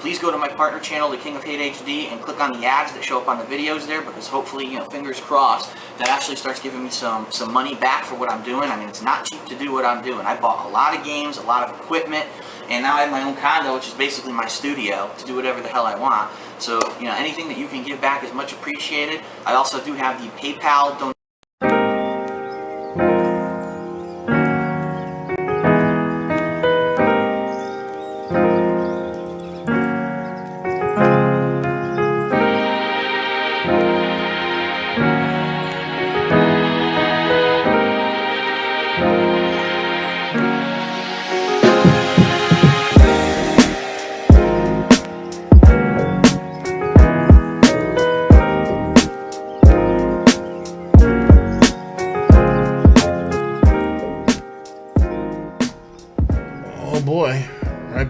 please go to my partner channel, The King of Hate HD, and click on the ads that show up on the videos there, because hopefully, you know, fingers crossed, that actually starts giving me some money back for what I'm doing. I mean, it's not cheap to do what I'm doing. I bought a lot of games, a lot of equipment, and now I have my own condo, which is basically my studio, to do whatever the hell I want. So, you know, anything that you can give back is much appreciated. I also do have the PayPal donation.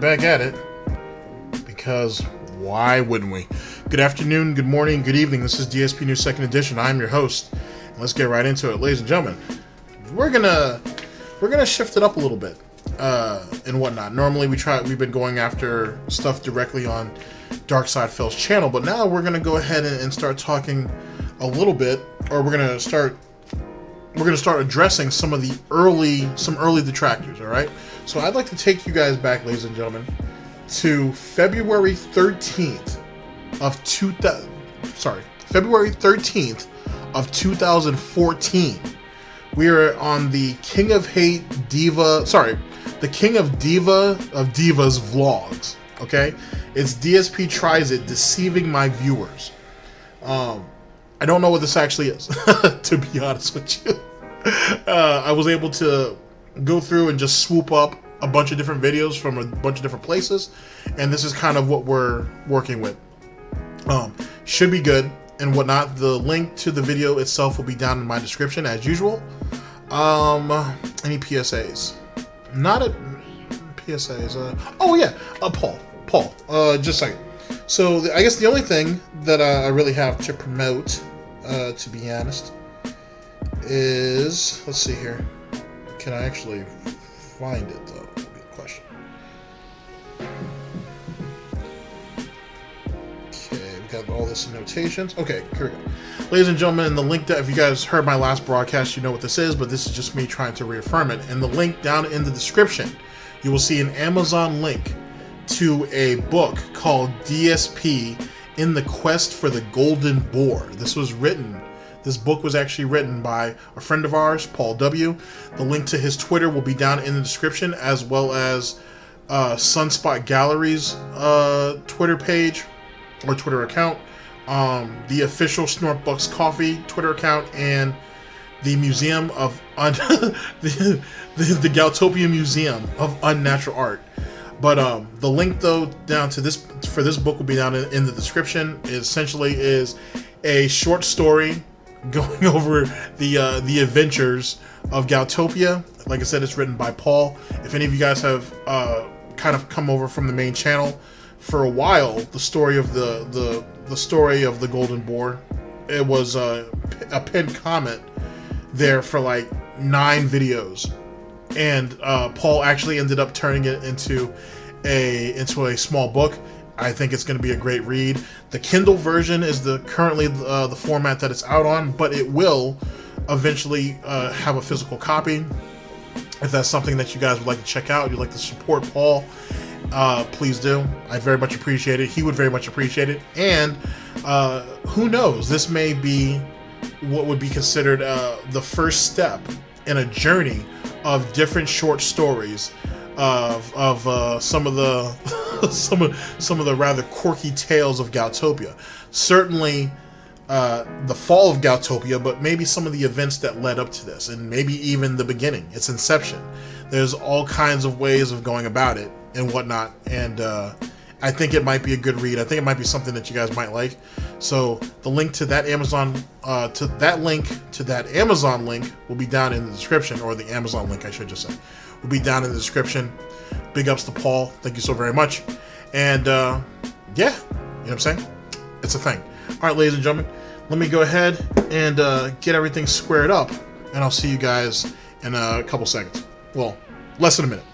Back at it, because why wouldn't we? Good afternoon, good morning, good evening. This is DSP News Second Edition. I'm your host, and let's get right into it, ladies and gentlemen. We're gonna shift it up a little bit and whatnot. Normally we've been going after stuff directly on Darksydephil's channel, but now we're gonna go ahead and start talking a little bit, or we're gonna start addressing some early detractors. All right. So I'd like to take you guys back, ladies and gentlemen, to February 13th of 2014. We are on the King of Divas vlogs. Okay, it's DSP tries it, deceiving my viewers. I don't know what this actually is, to be honest with you. I was able to go through and just swoop up a bunch of different videos from a bunch of different places, and this is kind of what we're working with. Should be good and whatnot. The link to the video itself will be down in my description as usual. Any PSAs? Not a PSAs. Oh yeah, Paul. Just a second. So I guess the only thing that I really have to promote, to be honest, is, let's see here. Can I actually find it, though? Would be the question. Okay, we got all this in notations. Okay, here we go. Ladies and gentlemen, in the link that, if you guys heard my last broadcast, you know what this is, but this is just me trying to reaffirm it. In the link down in the description, you will see an Amazon link to a book called DSP in the Quest for the Golden Boar. This book was actually written by a friend of ours, Paul W. The link to his Twitter will be down in the description, as well as Sunspot Gallery's Twitter page or Twitter account, the official Snortbucks Coffee Twitter account, and the Museum of the Goutopia Museum of Unnatural Art. But the link, though, down to this for this book will be down in the description. It essentially is a short story going over the adventures of Goutopia. Like I said, it's written by Paul. If any of you guys have kind of come over from the main channel for a while, the story of the story of the Golden Boar, it was a pinned comment there for like 9 videos, and Paul actually ended up turning it into a small book. I think it's going to be a great read. The Kindle version is currently the format that it's out on, but it will eventually have a physical copy. If that's something that you guys would like to check out, you'd like to support Paul, please do. I'd very much appreciate it. He would very much appreciate it. And who knows, this may be what would be considered the first step in a journey of different short stories of some of the some of the rather quirky tales of Goutopia. Certainly the fall of Goutopia, but maybe some of the events that led up to this, and maybe even the beginning, its inception. There's all kinds of ways of going about it and whatnot, and I think it might be a good read. I think it might be something that you guys might like. So the link to that Amazon Amazon link will be down in the description, or the Amazon link, I should just say, will be down in the description. Big ups to Paul. Thank you so very much. And yeah, you know what I'm saying? It's a thing. All right, ladies and gentlemen, let me go ahead and get everything squared up, and I'll see you guys in a couple seconds. Well, less than a minute.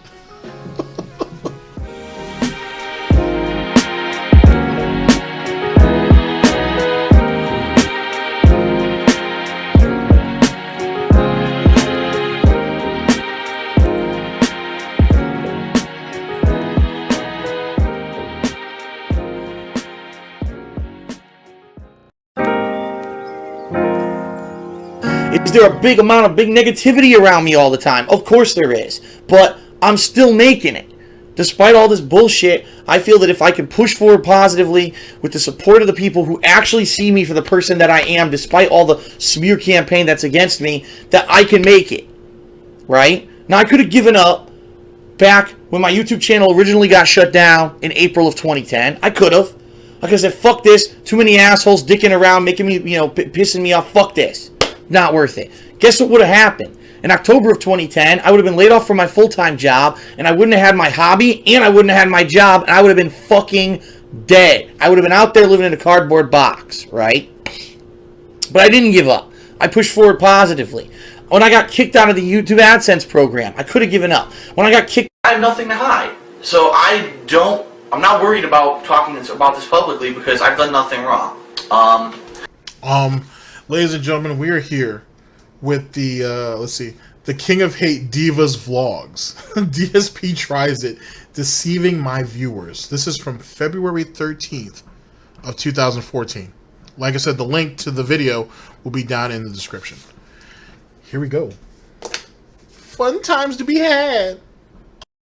there a big amount of big negativity around me all the time? Of course there is. But I'm still making it. Despite all this bullshit, I feel that if I can push forward positively with the support of the people who actually see me for the person that I am, despite all the smear campaign that's against me, that I can make it. Right? Now, I could have given up back when my YouTube channel originally got shut down in April of 2010. I could have. Like I said, fuck this. Too many assholes dicking around, making me, pissing me off. Fuck this. Not worth it. Guess what would have happened? In October of 2010, I would have been laid off from my full-time job, and I wouldn't have had my hobby, and I wouldn't have had my job, and I would have been fucking dead. I would have been out there living in a cardboard box, right? But I didn't give up. I pushed forward positively. When I got kicked out of the YouTube AdSense program, I could have given up. When I got kicked, I have nothing to hide. So I'm not worried about talking about this publicly because I've done nothing wrong. Ladies and gentlemen, we are here with the, the King of Hate Divas Vlogs. DSP tries it, deceiving my viewers. This is from February 13th of 2014. Like I said, the link to the video will be down in the description. Here we go. Fun times to be had.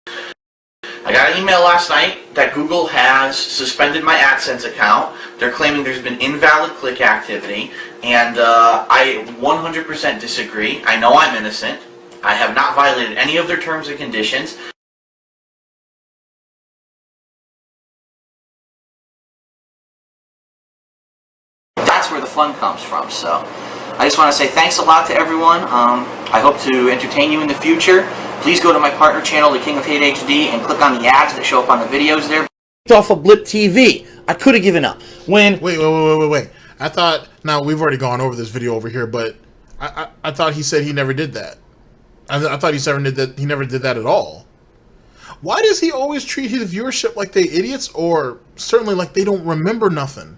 I got an email last night that Google has suspended my AdSense account. They're claiming there's been invalid click activity, and I 100% disagree. I know I'm innocent. I have not violated any of their terms and conditions. That's where the fun comes from, so I just want to say thanks a lot to everyone. I hope to entertain you in the future. Please go to my partner channel, The King of Hate HD, and click on the ads that show up on the videos there. off of Blip TV. I could have given up. When Wait. I thought, now we've already gone over this video over here, but I thought he said he never did that. I thought he never did that at all. Why does he always treat his viewership like they idiots, or certainly like they don't remember nothing?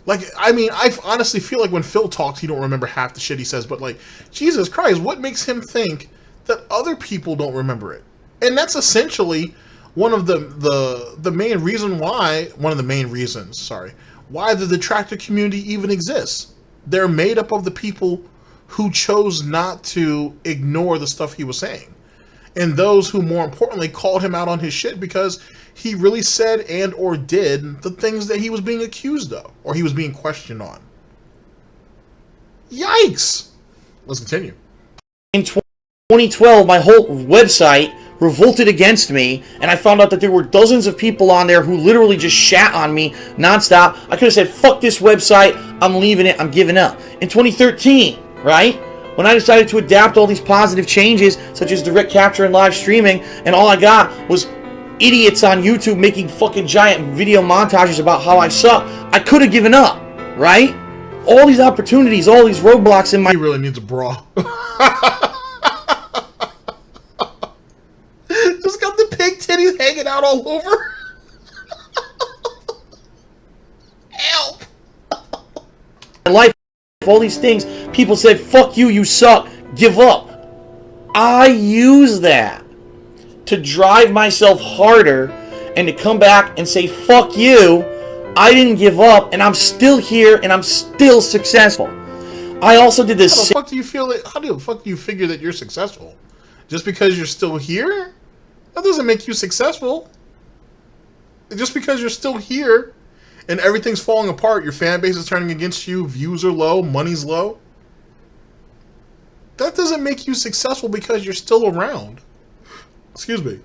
Like, I mean, I honestly feel like when Phil talks, he don't remember half the shit he says, but like, Jesus Christ, what makes him think that other people don't remember it? And that's essentially one of the main reason why, one of the main reasons, sorry, why the detractor community even exists. They're made up of the people who chose not to ignore the stuff he was saying. And those who, more importantly, called him out on his shit because he really said and or did the things that he was being accused of, or he was being questioned on. Yikes! Let's continue. in 2012, my whole website revolted against me, and I found out that there were dozens of people on there who literally just shat on me nonstop. I could have said, fuck this website, I'm leaving it, I'm giving up. In 2013, right? When I decided to adapt all these positive changes, such as direct capture and live streaming, and all I got was idiots on YouTube making fucking giant video montages about how I suck, I could have given up, right? All these opportunities, all these roadblocks in my... He really needs a bra. Just got the pig titties hanging out all over. Help! life, all these things, people said, fuck you, you suck, give up. I use that to drive myself harder and to come back and say, fuck you, I didn't give up, and I'm still here, and I'm still successful. I also did this. How the fuck do you feel that, how the fuck do you figure that you're successful? Just because you're still here? That doesn't make you successful. Just because you're still here and everything's falling apart, your fan base is turning against you, views are low, money's low, that doesn't make you successful because you're still around. Excuse me.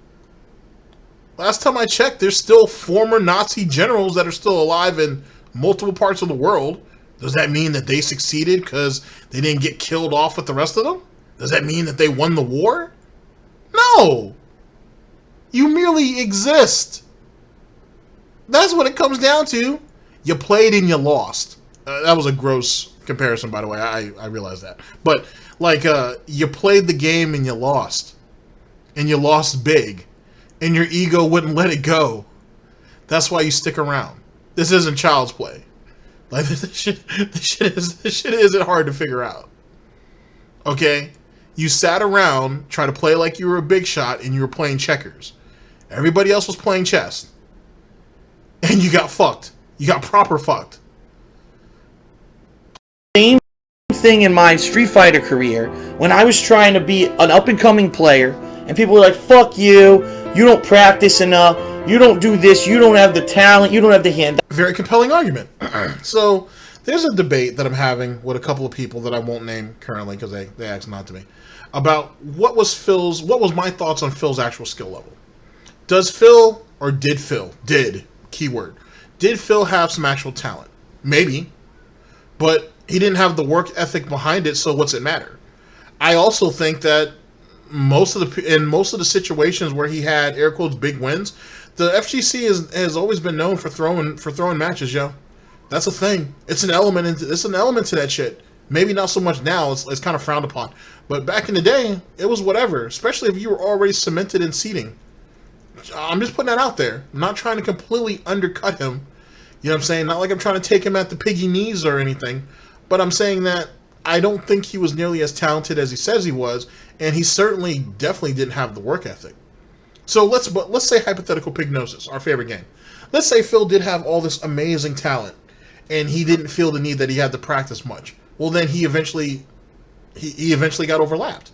Last time I checked, there's still former Nazi generals that are still alive in multiple parts of the world. Does that mean that they succeeded because they didn't get killed off with the rest of them? Does that mean that they won the war? No! You merely exist. That's what it comes down to. You played and you lost. That was a gross comparison, by the way. I realize that. But, like, you played the game and you lost. And you lost big. And your ego wouldn't let it go. That's why you stick around. This isn't child's play. Like, this shit isn't hard to figure out. Okay? You sat around trying to play like you were a big shot and you were playing checkers. Everybody else was playing chess. And you got fucked. You got proper fucked. Same thing in my Street Fighter career when I was trying to be an up-and-coming player, and people were like, fuck you, you don't practice enough, you don't do this, you don't have the talent, you don't have the hand. Very compelling argument. So there's a debate that I'm having with a couple of people that I won't name currently because they asked not to be, about what was my thoughts on Phil's actual skill level. Did Phil have some actual talent? Maybe, but he didn't have the work ethic behind it, so what's it matter? I also think that most of the situations where he had air quotes big wins, the FGC has always been known for throwing matches, yo. That's a thing. It's an element to that shit. Maybe not so much now. It's kind of frowned upon, but back in the day, it was whatever. Especially if you were already cemented in seating. I'm just putting that out there. I'm not trying to completely undercut him. You know what I'm saying? Not like I'm trying to take him at the Piggy knees or anything, but I'm saying that I don't think he was nearly as talented as he says he was, and he definitely didn't have the work ethic. So let's say hypothetical Pignosis, our favorite game. Let's say Phil did have all this amazing talent, and he didn't feel the need that he had to practice much. Well, then he eventually got overlapped.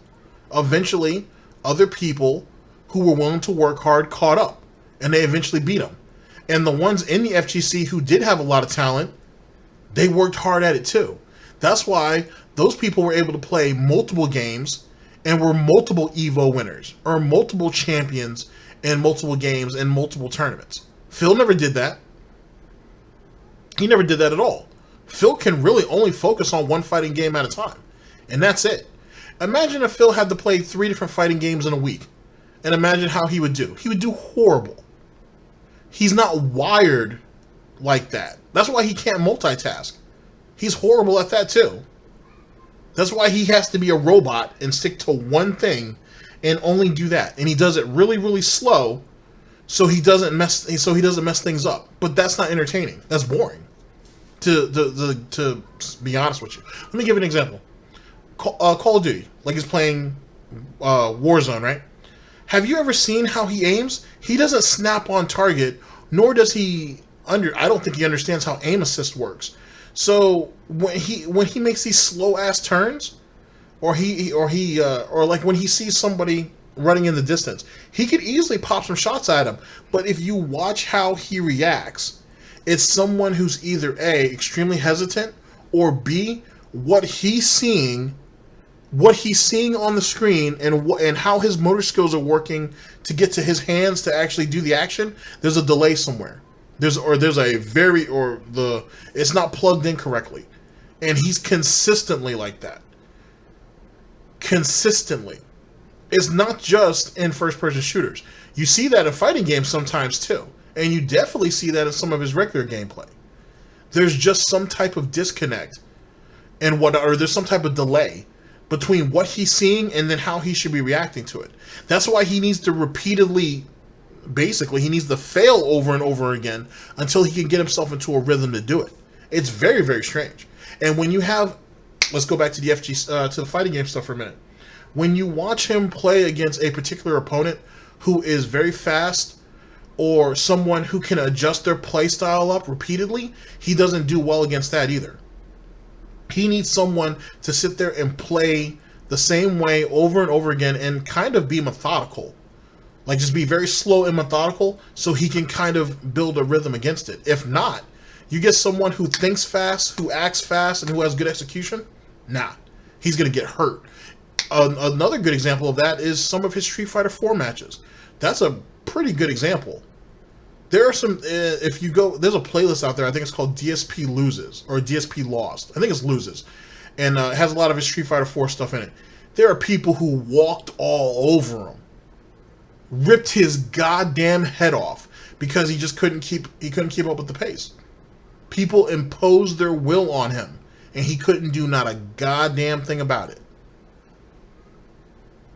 Eventually, other people who were willing to work hard caught up, and they eventually beat him. And the ones in the FGC who did have a lot of talent, they worked hard at it too. That's why those people were able to play multiple games and were multiple EVO winners, or multiple champions in multiple games and multiple tournaments. Phil never did that. He never did that at all. Phil can really only focus on one fighting game at a time, and that's it. Imagine if Phil had to play 3 different fighting games in a week, and imagine how he would do. He would do horrible. He's not wired like that. That's why he can't multitask. He's horrible at that too. That's why he has to be a robot and stick to one thing and only do that. And he does it really, really slow, so he doesn't mess things up. But that's not entertaining. That's boring. To be honest with you. Let me give you an example. Call of Duty, like he's playing Warzone, right? Have you ever seen how he aims? He doesn't snap on target, nor does he I don't think he understands how aim assist works. So when he makes these slow ass turns, or like when he sees somebody running in the distance, he could easily pop some shots at him. But if you watch how he reacts, it's someone who's either A, extremely hesitant, or B, what he's seeing on the screen and how his motor skills are working to get to his hands to actually do the action. There's a delay somewhere. It's not plugged in correctly. And he's consistently like that. Consistently. It's not just in first-person shooters. You see that in fighting games sometimes too. And you definitely see that in some of his regular gameplay. There's just some type of disconnect or there's some type of delay between what he's seeing and then how he should be reacting to it. That's why he needs to repeatedly, basically, he needs to fail over and over again until he can get himself into a rhythm to do it. It's very, very strange. And when you have, let's go back to the to the fighting game stuff for a minute. When you watch him play against a particular opponent who is very fast, or someone who can adjust their play style up repeatedly, he doesn't do well against that either. He needs someone to sit there and play the same way over and over again and kind of be methodical. Like, just be very slow and methodical so he can kind of build a rhythm against it. If not, you get someone who thinks fast, who acts fast, and who has good execution, nah, he's going to get hurt. Another good example of that is some of his Street Fighter 4 matches. That's a pretty good example. There are some, if you go, there's a playlist out there, I think it's called DSP Loses, or DSP Lost. I think it's Loses. And it has a lot of his Street Fighter 4 stuff in it. There are people who walked all over him. Ripped his goddamn head off because he just couldn't keep up with the pace. People imposed their will on him, and he couldn't do not a goddamn thing about it.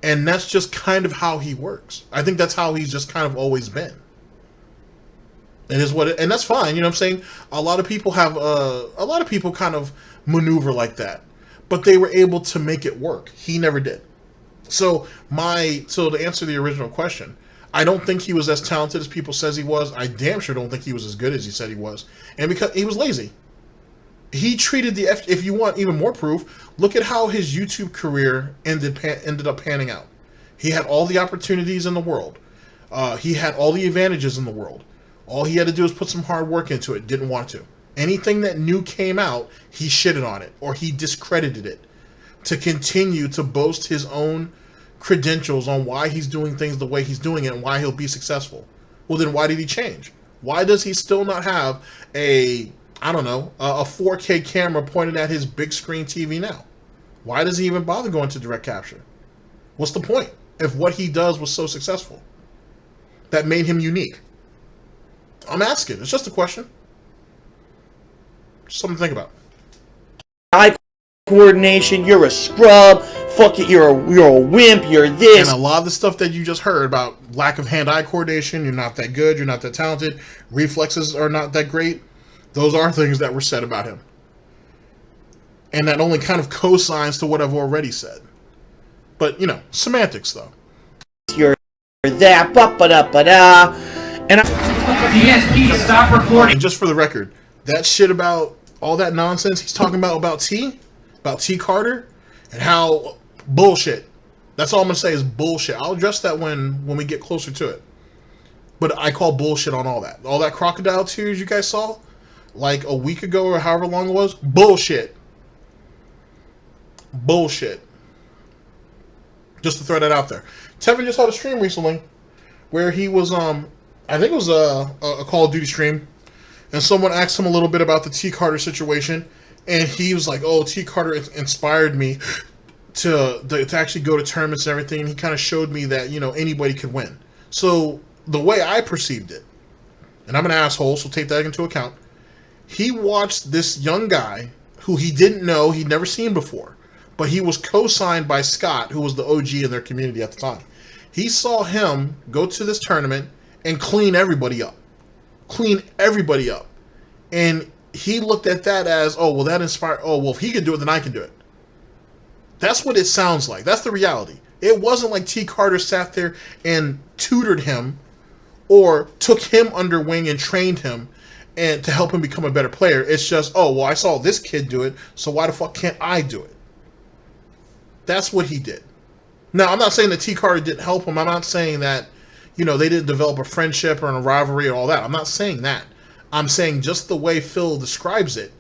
And that's just kind of how he works. I think that's how he's just kind of always been. And that's fine, you know what I'm saying? A lot of people kind of maneuver like that, but they were able to make it work. He never did. So to answer the original question, I don't think he was as talented as people says he was. I damn sure don't think he was as good as he said he was. And because he was lazy. He treated the if you want even more proof, look at how his YouTube career ended up panning out. He had all the opportunities in the world. He had all the advantages in the world. All he had to do was put some hard work into it. Didn't want to. Anything that new came out, he shitted on it or he discredited it to continue to boast his own credentials on why he's doing things the way he's doing it and why he'll be successful. Well, then why did he change? Why does he still not have a 4K camera pointed at his big screen TV now? Why does he even bother going to direct capture? What's the point if what he does was so successful? That made him unique. I'm asking. It's just a question. Just something to think about. Eye coordination, you're a scrub. Fuck it, you're a wimp, you're this. And a lot of the stuff that you just heard about lack of hand-eye coordination, you're not that good, you're not that talented, reflexes are not that great, those are things that were said about him. And that only kind of co-signs to what I've already said. But, you know, semantics, though. You're that, ba-ba-da-ba-da. And DSP, stop recording. And just for the record, that shit about all that nonsense he's talking about T Carter, and how bullshit. That's all I'm gonna say is bullshit. I'll address that when we get closer to it. But I call bullshit on all that. All that crocodile tears you guys saw, like a week ago or however long it was, bullshit. Bullshit. Just to throw that out there. Tevin just had a stream recently where he was I think it was a Call of Duty stream, and someone asked him a little bit about the T Carter situation, and he was like, "Oh, T Carter inspired me to actually go to tournaments and everything." And he kind of showed me that, you know, anybody could win. So the way I perceived it, and I'm an asshole, so take that into account. He watched this young guy who he didn't know, he'd never seen before, but he was co-signed by Scott, who was the OG in their community at the time. He saw him go to this tournament and clean everybody up. And he looked at that as, oh, well, that inspired, oh, well, if he can do it, then I can do it. That's what it sounds like. That's the reality. It wasn't like T Carter sat there and tutored him or took him under wing and trained him and to help him become a better player. It's just, oh, well, I saw this kid do it, so why the fuck can't I do it? That's what he did. Now, I'm not saying that T Carter didn't help him. I'm not saying that, you know, they didn't develop a friendship or a rivalry or all that. I'm not saying that. I'm saying just the way Phil describes it,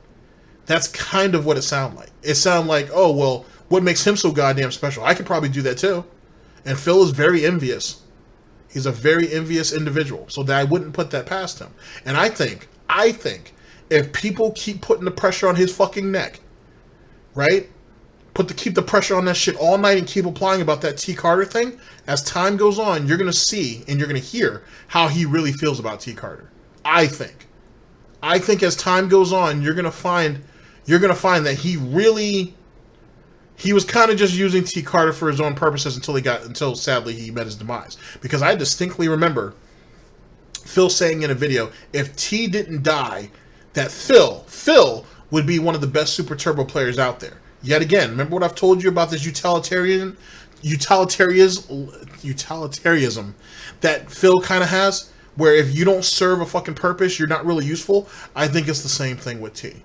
that's kind of what it sounded like. It sounded like, oh, well, what makes him so goddamn special? I could probably do that too. And Phil is very envious. He's a very envious individual. So that I wouldn't put that past him. And I think if people keep putting the pressure on his fucking neck, right? Keep the pressure on that shit all night and keep applying about that T Carter thing, as time goes on, you're going to see and you're going to hear how he really feels about T Carter. I think as time goes on, you're going to find that he was kind of just using T Carter for his own purposes until sadly he met his demise. Because I distinctly remember Phil saying in a video, if T didn't die, that Phil would be one of the best Super Turbo players out there. Yet again, remember what I've told you about this utilitarianism that Phil kind of has, where if you don't serve a fucking purpose, you're not really useful. I think it's the same thing with T.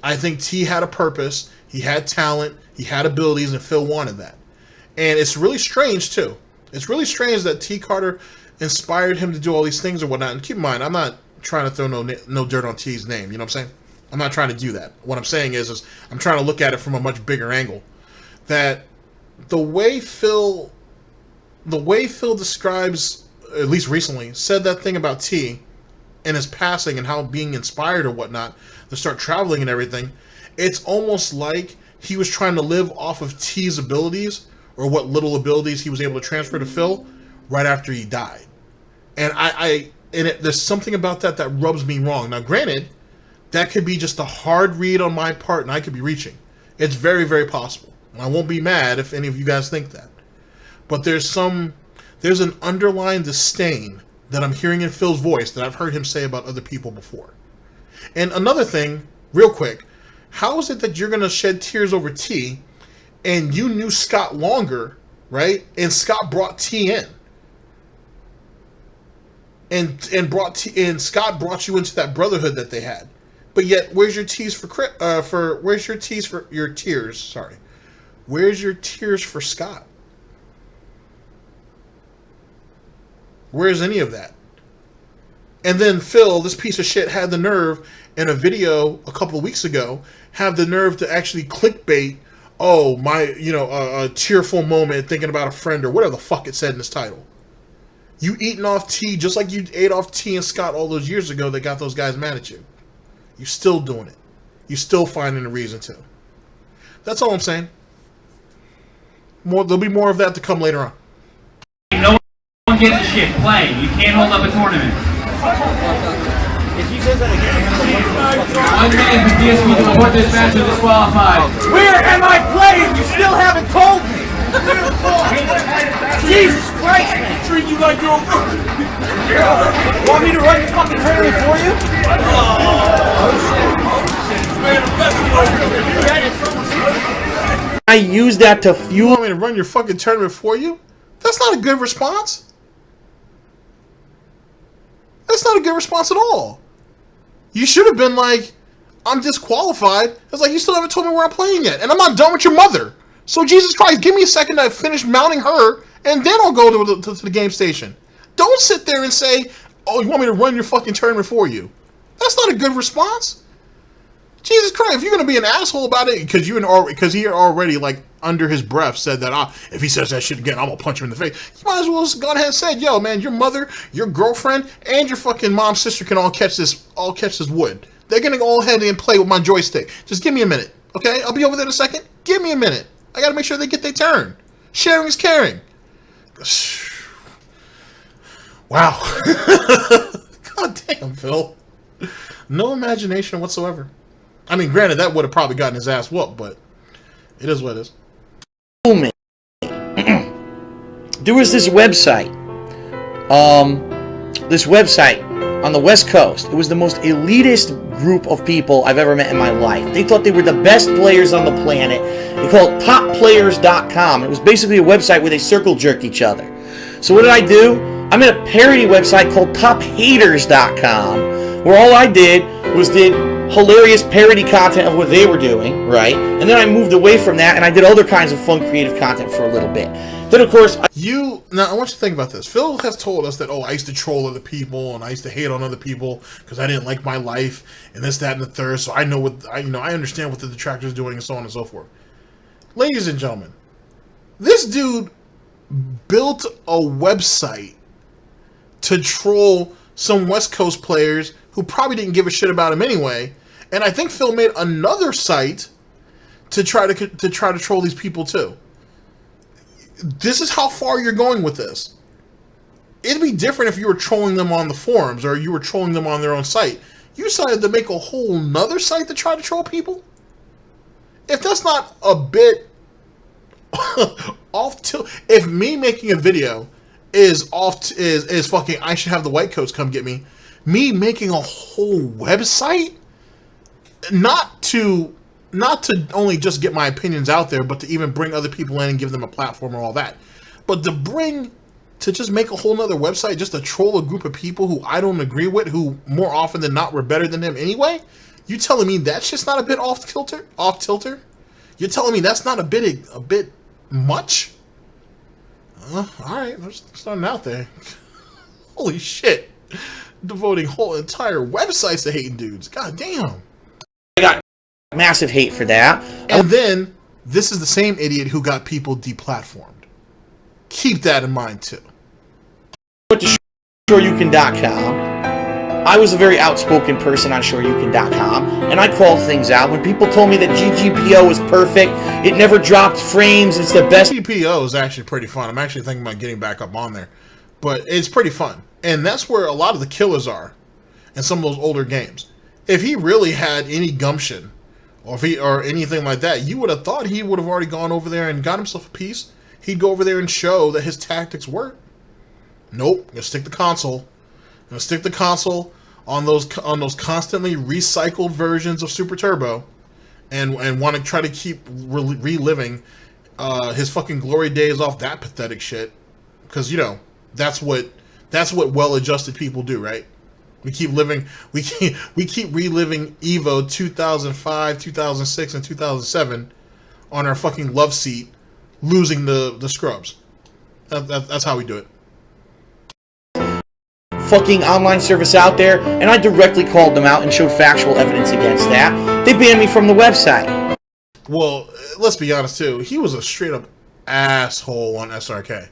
I think T had a purpose, he had talent, he had abilities, and Phil wanted that. And it's really strange, too. It's really strange that T Carter inspired him to do all these things or whatnot. And keep in mind, I'm not trying to throw no dirt on T's name, you know what I'm saying? I'm not trying to do that. What I'm saying is I'm trying to look at it from a much bigger angle. That the way Phil describes, at least recently, said that thing about T and his passing and how being inspired or whatnot to start traveling and everything, it's almost like he was trying to live off of T's abilities or what little abilities he was able to transfer to Phil right after he died. And there's something about that rubs me wrong. Now, granted, that could be just a hard read on my part, and I could be reaching. It's very, very possible. I won't be mad if any of you guys think that. But there's an underlying disdain that I'm hearing in Phil's voice that I've heard him say about other people before. And another thing, real quick, how is it that you're going to shed tears over T, and you knew Scott longer, right? And Scott brought T in. And Scott brought you into that brotherhood that they had. But yet, where's your tears for where's your tears? Sorry, where's your tears for Scott? Where's any of that? And then Phil, this piece of shit, had the nerve in a video a couple of weeks ago, have the nerve to actually clickbait, oh, my, a tearful moment thinking about a friend or whatever the fuck it said in this title. You eating off T just like you ate off T and Scott all those years ago that got those guys mad at you. You still doing it. You still finding a reason to. That's all I'm saying. There'll be more of that to come later on. No one gives a shit. Play. You can't hold up a tournament. If he says that again, One man from DSP to report this match is disqualified. where am I playing? You still haven't told me. Jesus Christ, man! Treat you like your own. Want me to run your fucking tournament for you? I use that to fuel. You want me to run your fucking tournament for you? That's not a good response. That's not a good response at all. You should have been like, I'm disqualified. It's like, you still haven't told me where I'm playing yet. And I'm not done with your mother. So Jesus Christ, give me a second to finish mounting her, and then I'll go to the game station. Don't sit there and say, oh, you want me to run your fucking tournament for you. That's not a good response. Jesus Christ, if you're going to be an asshole about it, because he already, like, under his breath said that, if he says that shit again, I'm going to punch him in the face. You might as well just go ahead and say, yo, man, your mother, your girlfriend, and your fucking mom's sister can all catch this wood. They're going to go ahead and play with my joystick. Just give me a minute, okay? I'll be over there in a second. Give me a minute. I got to make sure they get their turn. Sharing is caring. Wow. God damn, Phil. No imagination whatsoever. I mean, granted, that would have probably gotten his ass whooped, but it is what it is. There was this website. This website on the West Coast. It was the most elitist group of people I've ever met in my life. They thought they were the best players on the planet. They called it topplayers.com. It was basically a website where they circle jerked each other. So what did I do? I made a parody website called tophaters.com, where all I did was hilarious parody content of what they were doing, right? And then I moved away from that and I did other kinds of fun creative content for a little bit. Then of course now I want you to think about this. Phil has told us that, oh, I used to troll other people and I used to hate on other people because I didn't like my life and this, that, and the third. So I know I understand what the detractors are doing and so on and so forth. Ladies and gentlemen, this dude built a website to troll some West Coast players who probably didn't give a shit about him anyway. And I think Phil made another site to try to troll these people too. This is how far you're going with this. It'd be different if you were trolling them on the forums or you were trolling them on their own site. You decided to make a whole nother site to try to troll people? If that's not a bit off tilt, if me making a video is fucking I should have the white coats come get me, me making a whole website not to only just get my opinions out there, but to even bring other people in and give them a platform or all that, but to just make a whole nother website just to troll a group of people who I don't agree with, who more often than not were better than him anyway. You telling me that's just not a bit off kilter? You're telling me that's not a bit much? All right, I'm just starting out there. Holy shit. Devoting whole entire websites to hating dudes. God damn. I got massive hate for that. And then, this is the same idiot who got people deplatformed. Keep that in mind, too. I went to SureYouCan.com. I was a very outspoken person on SureYouCan.com, and I called things out. When people told me that GGPO was perfect, it never dropped frames, it's the best. GGPO is actually pretty fun. I'm actually thinking about getting back up on there. But it's pretty fun. And that's where a lot of the killers in some of those older games. If he really had any gumption, or anything like that, you would have thought he would have already gone over there and got himself a piece. He'd go over there and show that his tactics work. Nope, gonna stick the console. Gonna stick the console on those constantly recycled versions of Super Turbo, and want to try to keep reliving his fucking glory days off that pathetic shit. Because that's what well-adjusted people do, right? We keep reliving Evo 2005, 2006, and 2007 on our fucking love seat, losing the scrubs. That's how we do it. Fucking online service out there, and I directly called them out and showed factual evidence against that. They banned me from the website. Well, let's be honest too. He was a straight up asshole on SRK,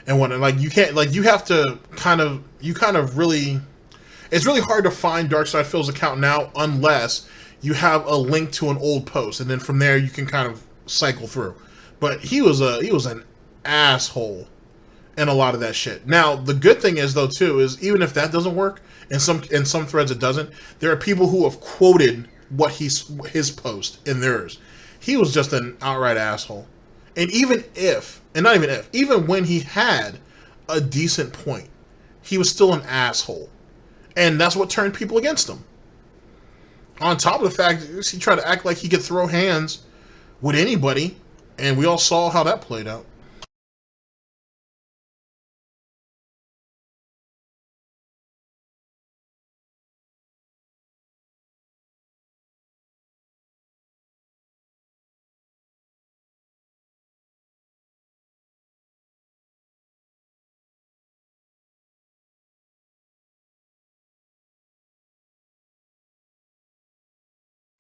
and when like you can't like you have to kind of really. It's really hard to find Darksydephil's account now unless you have a link to an old post, and then from there you can kind of cycle through. But he was an asshole in a lot of that shit. Now the good thing is though too is even if that doesn't work, in some threads it doesn't, there are people who have quoted what his post in theirs. He was just an outright asshole. And even when he had a decent point, he was still an asshole. And that's what turned people against him. On top of the fact, he tried to act like he could throw hands with anybody, and we all saw how that played out.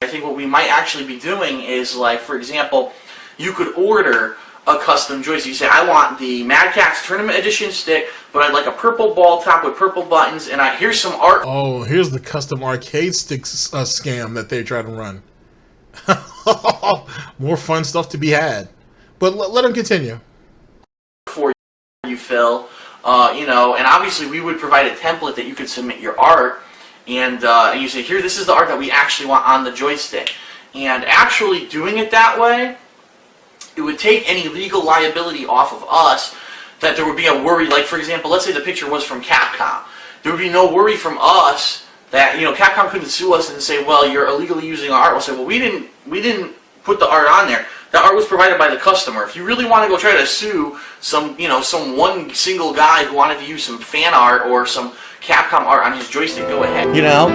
I think what we might actually be doing is, like, for example, you could order a custom joystick. You say, I want the Mad Catz Tournament Edition stick, but I'd like a purple ball top with purple buttons, and here's some art. Oh, here's the custom arcade stick scam that they try to run. More fun stuff to be had. But let them continue. For you, Phil, you know, and obviously we would provide a template that you could submit your art. And you say, here, this is the art that we actually want on the joystick. And actually doing it that way, it would take any legal liability off of us, that there would be a worry. Like, for example, let's say the picture was from Capcom. There would be no worry from us that, you know, Capcom couldn't sue us and say, well, you're illegally using our art. We'll say, well, we didn't put the art on there. The art was provided by the customer. If you really want to go try to sue some one single guy who wanted to use some fan art or some Capcom art on his joystick, go ahead. You know?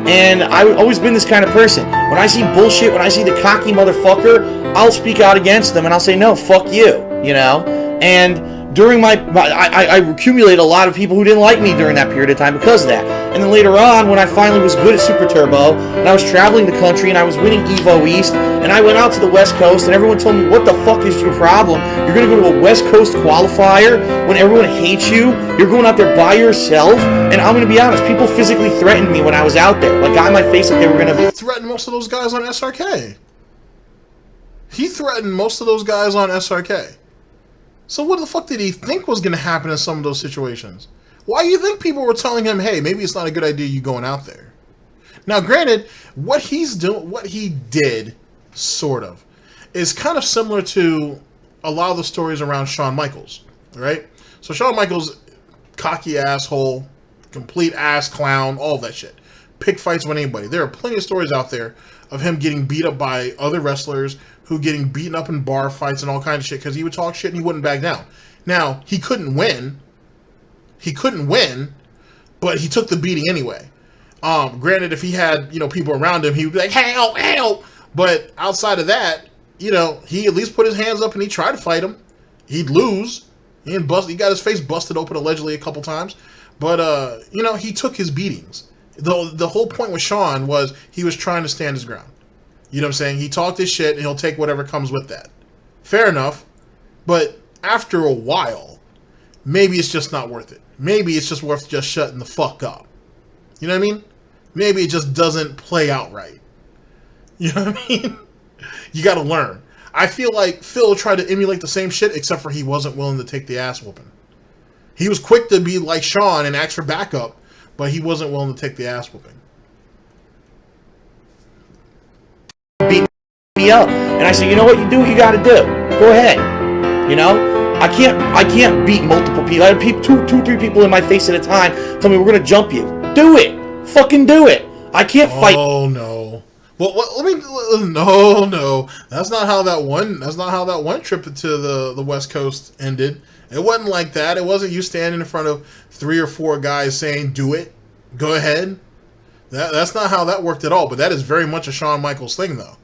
And I've always been this kind of person. When I see bullshit, when I see the cocky motherfucker, I'll speak out against them and I'll say, no, fuck you. You know? And during I accumulated a lot of people who didn't like me during that period of time because of that. And then later on, when I finally was good at Super Turbo, and I was traveling the country, and I was winning Evo East, and I went out to the West Coast, and everyone told me, what the fuck is your problem? You're going to go to a West Coast qualifier when everyone hates you? You're going out there by yourself? And I'm going to be honest, people physically threatened me when I was out there. Like, got in my face that they were going to... He threatened most of those guys on SRK. He threatened most of those guys on SRK. So what the fuck did he think was going to happen in some of those situations? Why do you think people were telling him, hey, maybe it's not a good idea you going out there? Now, granted, what he did, sort of, is kind of similar to a lot of the stories around Shawn Michaels, right? So Shawn Michaels, cocky asshole, complete ass clown, all that shit. Pick fights with anybody. There are plenty of stories out there of him getting beat up by other wrestlers, who getting beaten up in bar fights and all kinds of shit because he would talk shit and he wouldn't back down. Now, he couldn't win. He couldn't win, but he took the beating anyway. Granted, if he had, people around him, he would be like, help, help. But outside of that, he at least put his hands up and he tried to fight him. He'd lose. He got his face busted open allegedly a couple times. But, he took his beatings. The whole point with Shawn was he was trying to stand his ground. You know what I'm saying? He talked his shit and he'll take whatever comes with that. Fair enough. But after a while, maybe it's just not worth it. Maybe it's just worth just shutting the fuck up. You know what I mean? Maybe it just doesn't play out right. You know what I mean? You gotta learn. I feel like Phil tried to emulate the same shit, except for he wasn't willing to take the ass whooping. He was quick to be like Shawn and ask for backup, but he wasn't willing to take the ass whooping. Beat me up. And I said, you know what, you do what you gotta do. Go ahead. I can't beat multiple people. I had two, three people in my face at a time tell me we're gonna jump you. Do it. Fucking do it. I can't fight. Oh no. Well, no. That's not how that one trip to the West Coast ended. It wasn't like that. It wasn't you standing in front of 3 or 4 guys saying do it. Go ahead. That's not how that worked at all, but that is very much a Shawn Michaels thing, though.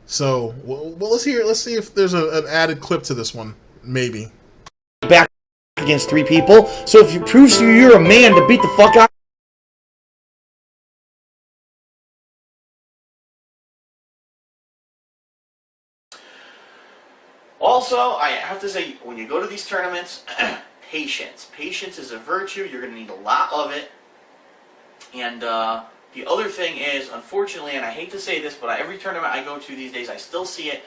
So, well, let's see if there's an added clip to this one. Maybe. Back against 3 people. So if you prove to you you're a man to beat the fuck out. Also, I have to say, when you go to these tournaments, patience. Patience is a virtue. You're going to need a lot of it. And the other thing is, unfortunately, and I hate to say this, but every tournament I go to these days, I still see it.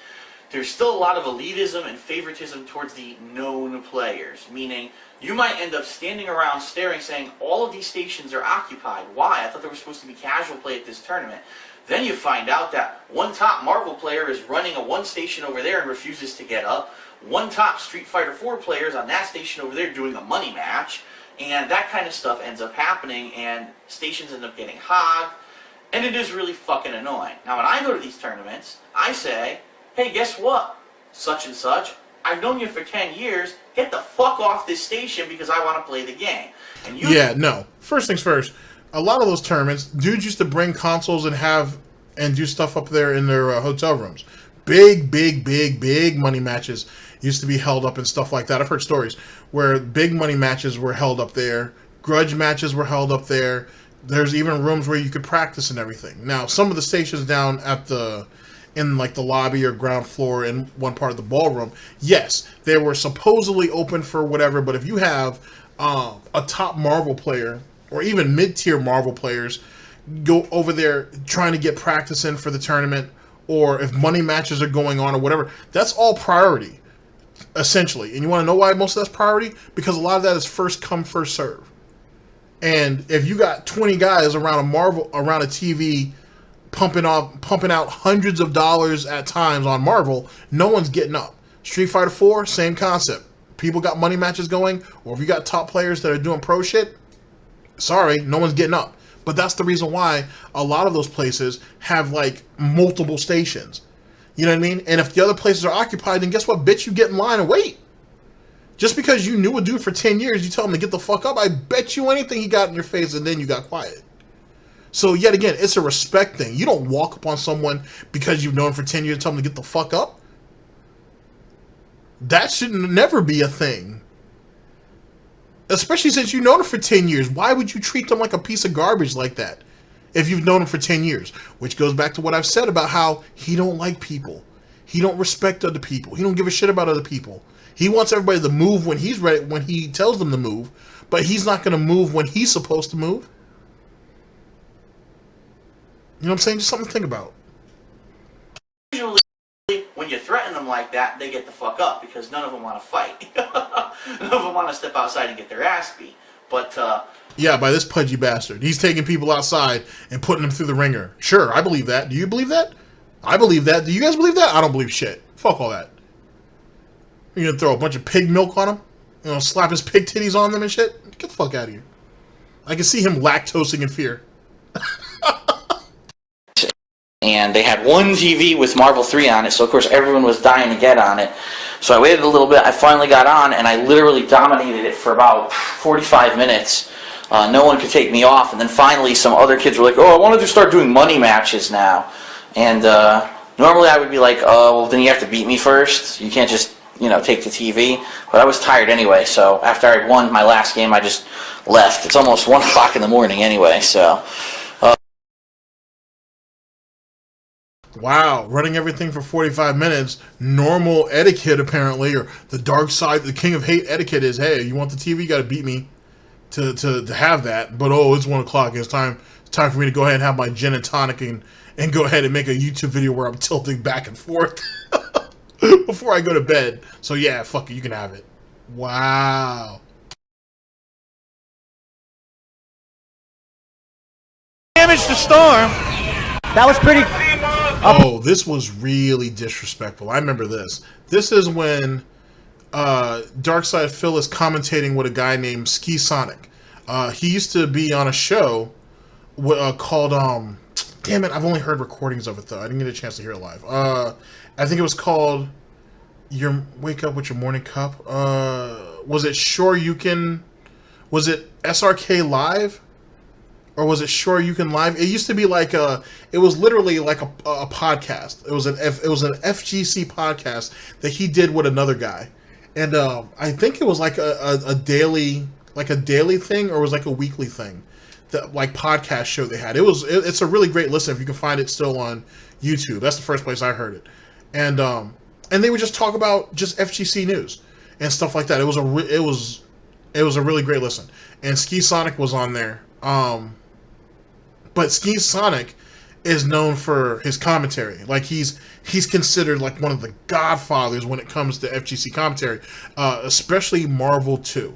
There's still a lot of elitism and favoritism towards the known players. Meaning, you might end up standing around staring, saying, all of these stations are occupied. Why? I thought there was supposed to be casual play at this tournament. Then you find out that one top Marvel player is running a one station over there and refuses to get up. One top Street Fighter 4 player is on that station over there doing a money match. And that kind of stuff ends up happening, and stations end up getting hogged. And it is really fucking annoying. Now, when I go to these tournaments, I say, hey, guess what? Such and such, I've known you for 10 years. Get the fuck off this station because I want to play the game. And you yeah, no. First things first. A lot of those tournaments, dudes used to bring consoles and do stuff up there in their hotel rooms. Big money matches used to be held up and stuff like that. I've heard stories where big money matches were held up there. Grudge matches were held up there. There's even rooms where you could practice and everything. Now, some of the stations down at in like the lobby or ground floor in one part of the ballroom, yes, they were supposedly open for whatever, but if you have a top Marvel player or even mid-tier Marvel players go over there trying to get practice in for the tournament, or if money matches are going on or whatever, that's all priority, essentially. And you want to know why most of that's priority? Because a lot of that is first come, first serve. And if you got 20 guys around a TV pumping out hundreds of dollars at times on Marvel, no one's getting up. Street Fighter 4, same concept. People got money matches going, or if you got top players that are doing pro shit, sorry, no one's getting up. But that's the reason why a lot of those places have like multiple stations. You know what I mean? And if the other places are occupied, then guess what, bitch? You get in line and wait. Just because you knew a dude for 10 years, you tell him to get the fuck up, I bet you anything he got in your face and then you got quiet. So yet again, it's a respect thing. You don't walk up on someone because you've known him for 10 years and tell him to get the fuck up. That should never be a thing. Especially since you've known him for 10 years. Why would you treat them like a piece of garbage like that? If you've known him for 10 years. Which goes back to what I've said about how he don't like people. He don't respect other people. He don't give a shit about other people. He wants everybody to move when he's ready, when he tells them to move. But he's not going to move when he's supposed to move. You know what I'm saying? Just something to think about. usually, when you threaten them like that, they get the fuck up because none of them want to fight. None of them want to step outside and get their ass beat. But yeah, by this pudgy bastard. He's taking people outside and putting them through the ringer. Sure, I believe that. Do you believe that? I believe that. Do you guys believe that? I don't believe shit. Fuck all that. You're gonna throw a bunch of pig milk on him? You know, slap his pig titties on them and shit? Get the fuck out of here. I can see him lactosing in fear. and they had one TV with Marvel 3 on it, so of course everyone was dying to get on it. So I waited a little bit, I finally got on, and I literally dominated it for about 45 minutes. No one could take me off, and then finally some other kids were like, oh, I wanted to start doing money matches now. And normally I would be like, oh, well then you have to beat me first. You can't just, you know, take the TV. But I was tired anyway, so after I won my last game, I just left. It's almost 1 o'clock in the morning anyway, so... Wow, running everything for 45 minutes, normal etiquette apparently, or the dark side, the king of hate etiquette is, hey, you want the TV, you gotta beat me to have that. But oh, it's 1 o'clock, it's time for me to go ahead and have my gin and tonic and go ahead and make a YouTube video where I'm tilting back and forth before I go to bed. So yeah, fuck it, you can have it. Wow. Damage the storm. That was pretty... Oh, this was really disrespectful. I remember this. This is when Darksydephil is commentating with a guy named Ski Sonic. He used to be on a show called, damn it, I've only heard recordings of it though. I didn't get a chance to hear it live. I think it was called Wake Up with Your Morning Cup. Was it Sure You Can... Was it SRK Live? or was it Sure You Can Live? It used to be like it was literally like a podcast. It was an FGC podcast that he did with another guy, and I think it was like a daily thing, or it was like a weekly thing, that like podcast show they had. It's a really great listen if you can find it still on YouTube. That's the first place I heard it, and they would just talk about just FGC news and stuff like that. It was a really great listen, and Ski Sonic was on there. But Ski Sonic is known for his commentary. Like he's considered like one of the godfathers when it comes to FGC commentary, especially Marvel 2.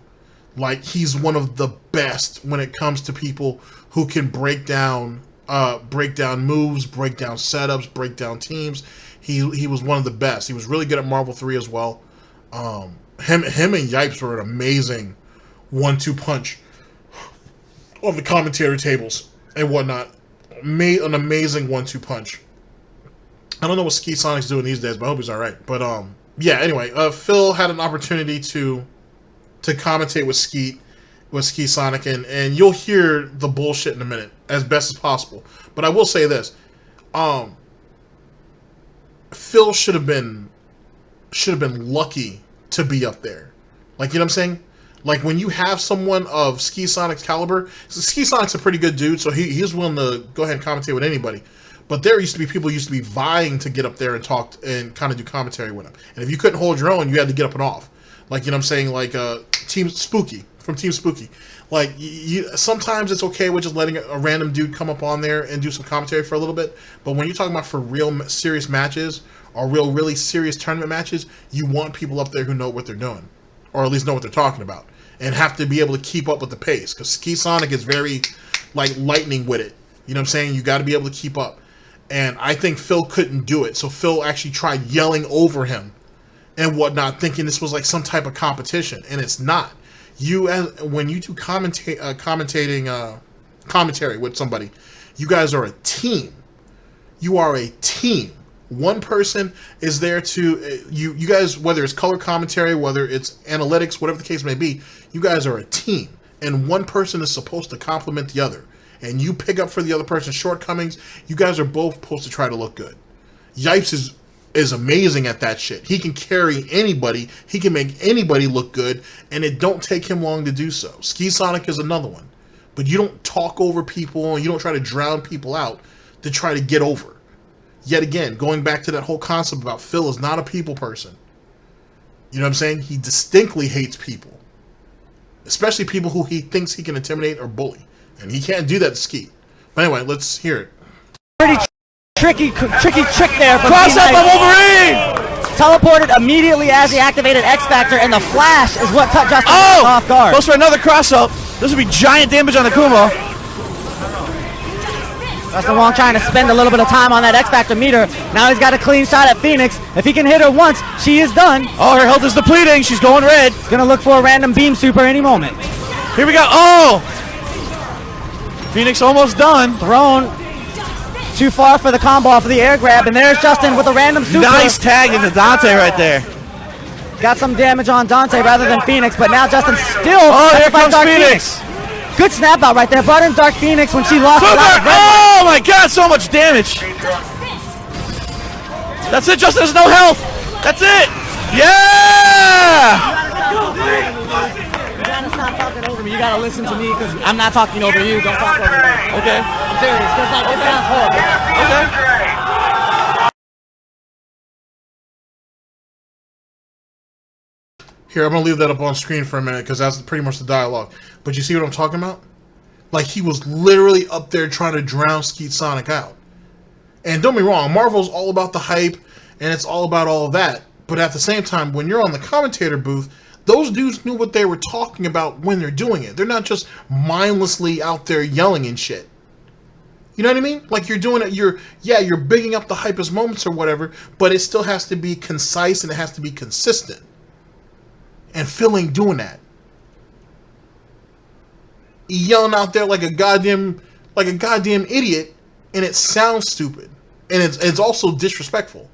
Like he's one of the best when it comes to people who can break down moves, break down setups, break down teams. He was one of the best. He was really good at Marvel 3 as well. Him and Yipes were an amazing 1-2 punch on the commentary tables and whatnot. Made an amazing 1-2 punch. I don't know what Ski Sonic's doing these days, but I hope he's alright. But yeah, anyway, Phil had an opportunity to commentate with Ski Sonic, and you'll hear the bullshit in a minute as best as possible. But I will say this. Phil should have been lucky to be up there. Like, you know what I'm saying? Like, when you have someone of Ski Sonic's caliber, Ski Sonic's a pretty good dude, so he's willing to go ahead and commentate with anybody. But there used to be people used to be vying to get up there and talk and kind of do commentary with him. And if you couldn't hold your own, you had to get up and off. Like, you know what I'm saying? Like, Team Spooky, from Team Spooky. Like, sometimes it's okay with just letting a random dude come up on there and do some commentary for a little bit. But when you're talking about for real serious matches, or really serious tournament matches, you want people up there who know what they're doing. Or at least know what they're talking about. And have to be able to keep up with the pace. Because Ski Sonic is very, like, lightning with it. You know what I'm saying? You got to be able to keep up. And I think Phil couldn't do it. So Phil actually tried yelling over him and whatnot, thinking this was like some type of competition. And it's not. When you do commentary with somebody, you guys are a team. You are a team. One person is there to you guys, whether it's color commentary, whether it's analytics, whatever the case may be, you guys are a team, and one person is supposed to complement the other, and you pick up for the other person's shortcomings. You guys are both supposed to try to look good. Yipes is amazing at that shit. He can carry anybody, he can make anybody look good, and it don't take him long to do so. Ski Sonic is another one, but you don't talk over people and you don't try to drown people out to try to get over. Yet again, going back to that whole concept about Phil is not a people person. You know what I'm saying? He distinctly hates people. Especially people who he thinks he can intimidate or bully. And he can't do that to Ski. But anyway, let's hear it. Pretty tricky trick there from Cross up on Wolverine! Teleported immediately as he activated X Factor, and the flash is what cut Justin off guard. Goes for another cross up. This would be giant damage on the Kumo. Justin Wong trying to spend a little bit of time on that X Factor meter. Now he's got a clean shot at Phoenix. If he can hit her once, she is done. Oh, her health is depleting. She's going red. He's gonna look for a random beam super any moment. Here we go. Oh! Phoenix almost done. Thrown too far for the combo off of the air grab, and there's Justin with a random super. Nice tag into Dante right there. Got some damage on Dante rather than Phoenix, but now Justin still. Oh, here comes Phoenix. Good snap out right there. Brought in Dark Phoenix when she lost. Oh my God, so much damage. That's it, Justin has no health. That's it. Yeah! You gotta stop talking over me. You gotta listen to me because I'm not talking over you. Don't talk over me. Okay. I'm serious. It sounds horrible. Okay. Here, I'm going to leave that up on screen for a minute because that's pretty much the dialogue. But you see what I'm talking about? Like, he was literally up there trying to drown Ski Sonic out. And don't be wrong, Marvel's all about the hype, and it's all about all of that. But at the same time, when you're on the commentator booth, those dudes knew what they were talking about when they're doing it. They're not just mindlessly out there yelling and shit. You know what I mean? Like, you're doing it, you're bigging up the hypest moments or whatever, but it still has to be concise and it has to be consistent. And Phil ain't doing that. He yelling out there like a goddamn idiot, and it sounds stupid. And it's also disrespectful.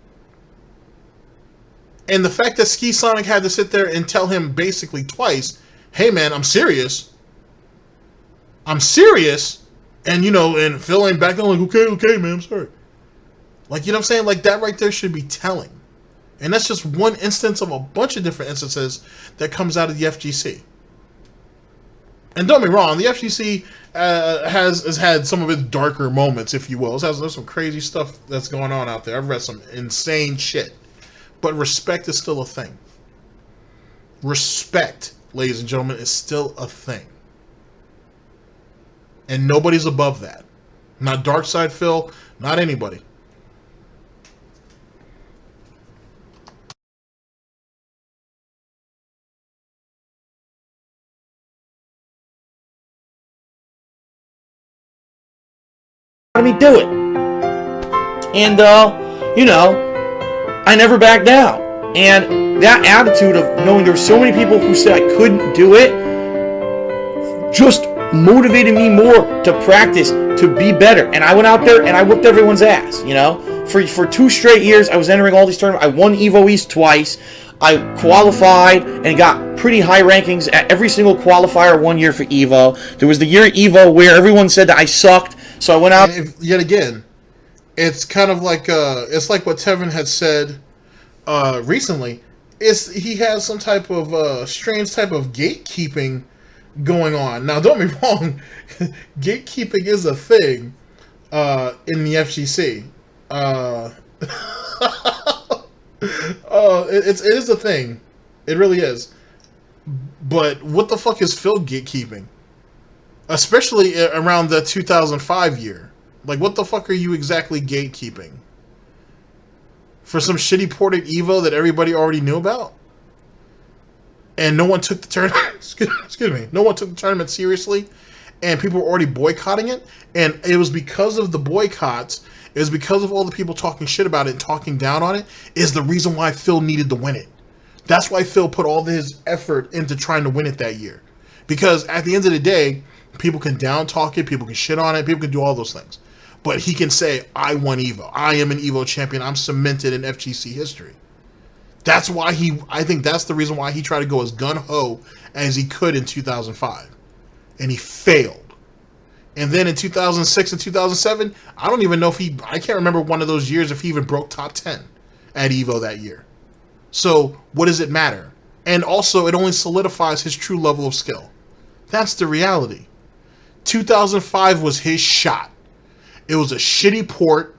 And the fact that Ski Sonic had to sit there and tell him basically twice, hey man, I'm serious. I'm serious. And, you know, and Phil ain't back on like, okay, man, I'm sorry. Like, you know what I'm saying? Like, that right there should be telling. And that's just one instance of a bunch of different instances that comes out of the FGC. And don't get me wrong, the FGC has had some of its darker moments, if you will. There's some crazy stuff that's going on out there. I've read some insane shit. But respect is still a thing. Respect, ladies and gentlemen, is still a thing. And nobody's above that. Not Darksydephil, not anybody. Let me do it. And, you know, I never backed down. And that attitude of knowing there were so many people who said I couldn't do it just motivated me more to practice, to be better. And I went out there and I whooped everyone's ass, you know. For 2 straight years, I was entering all these tournaments. I won EVO East twice. I qualified and got pretty high rankings at every single qualifier 1 year for EVO. There was the year at EVO where everyone said that I sucked. So I went out. Yet again, it's kind of like it's like what Tevin had said recently. He has some type of strange type of gatekeeping going on. Now, don't be wrong, gatekeeping is a thing in the FGC. It is a thing. It really is. But what the fuck is Phil gatekeeping? Especially around the 2005 year. Like, what the fuck are you exactly gatekeeping? For some shitty ported Evo that everybody already knew about? And no one took the tournament... excuse me. No one took the tournament seriously. And people were already boycotting it. And it was because of the boycotts. It was because of all the people talking shit about it and talking down on it. Is the reason why Phil needed to win it. That's why Phil put all his effort into trying to win it that year. Because at the end of the day... people can down talk it, people can shit on it, people can do all those things. But he can say, I won EVO. I am an EVO champion. I'm cemented in FGC history. That's why I think that's the reason why he tried to go as gun-ho as he could in 2005. And he failed. And then in 2006 and 2007, I don't even know if I can't remember one of those years if he even broke top 10 at EVO that year. So what does it matter? And also, it only solidifies his true level of skill. That's the reality. 2005 was his shot. It was a shitty port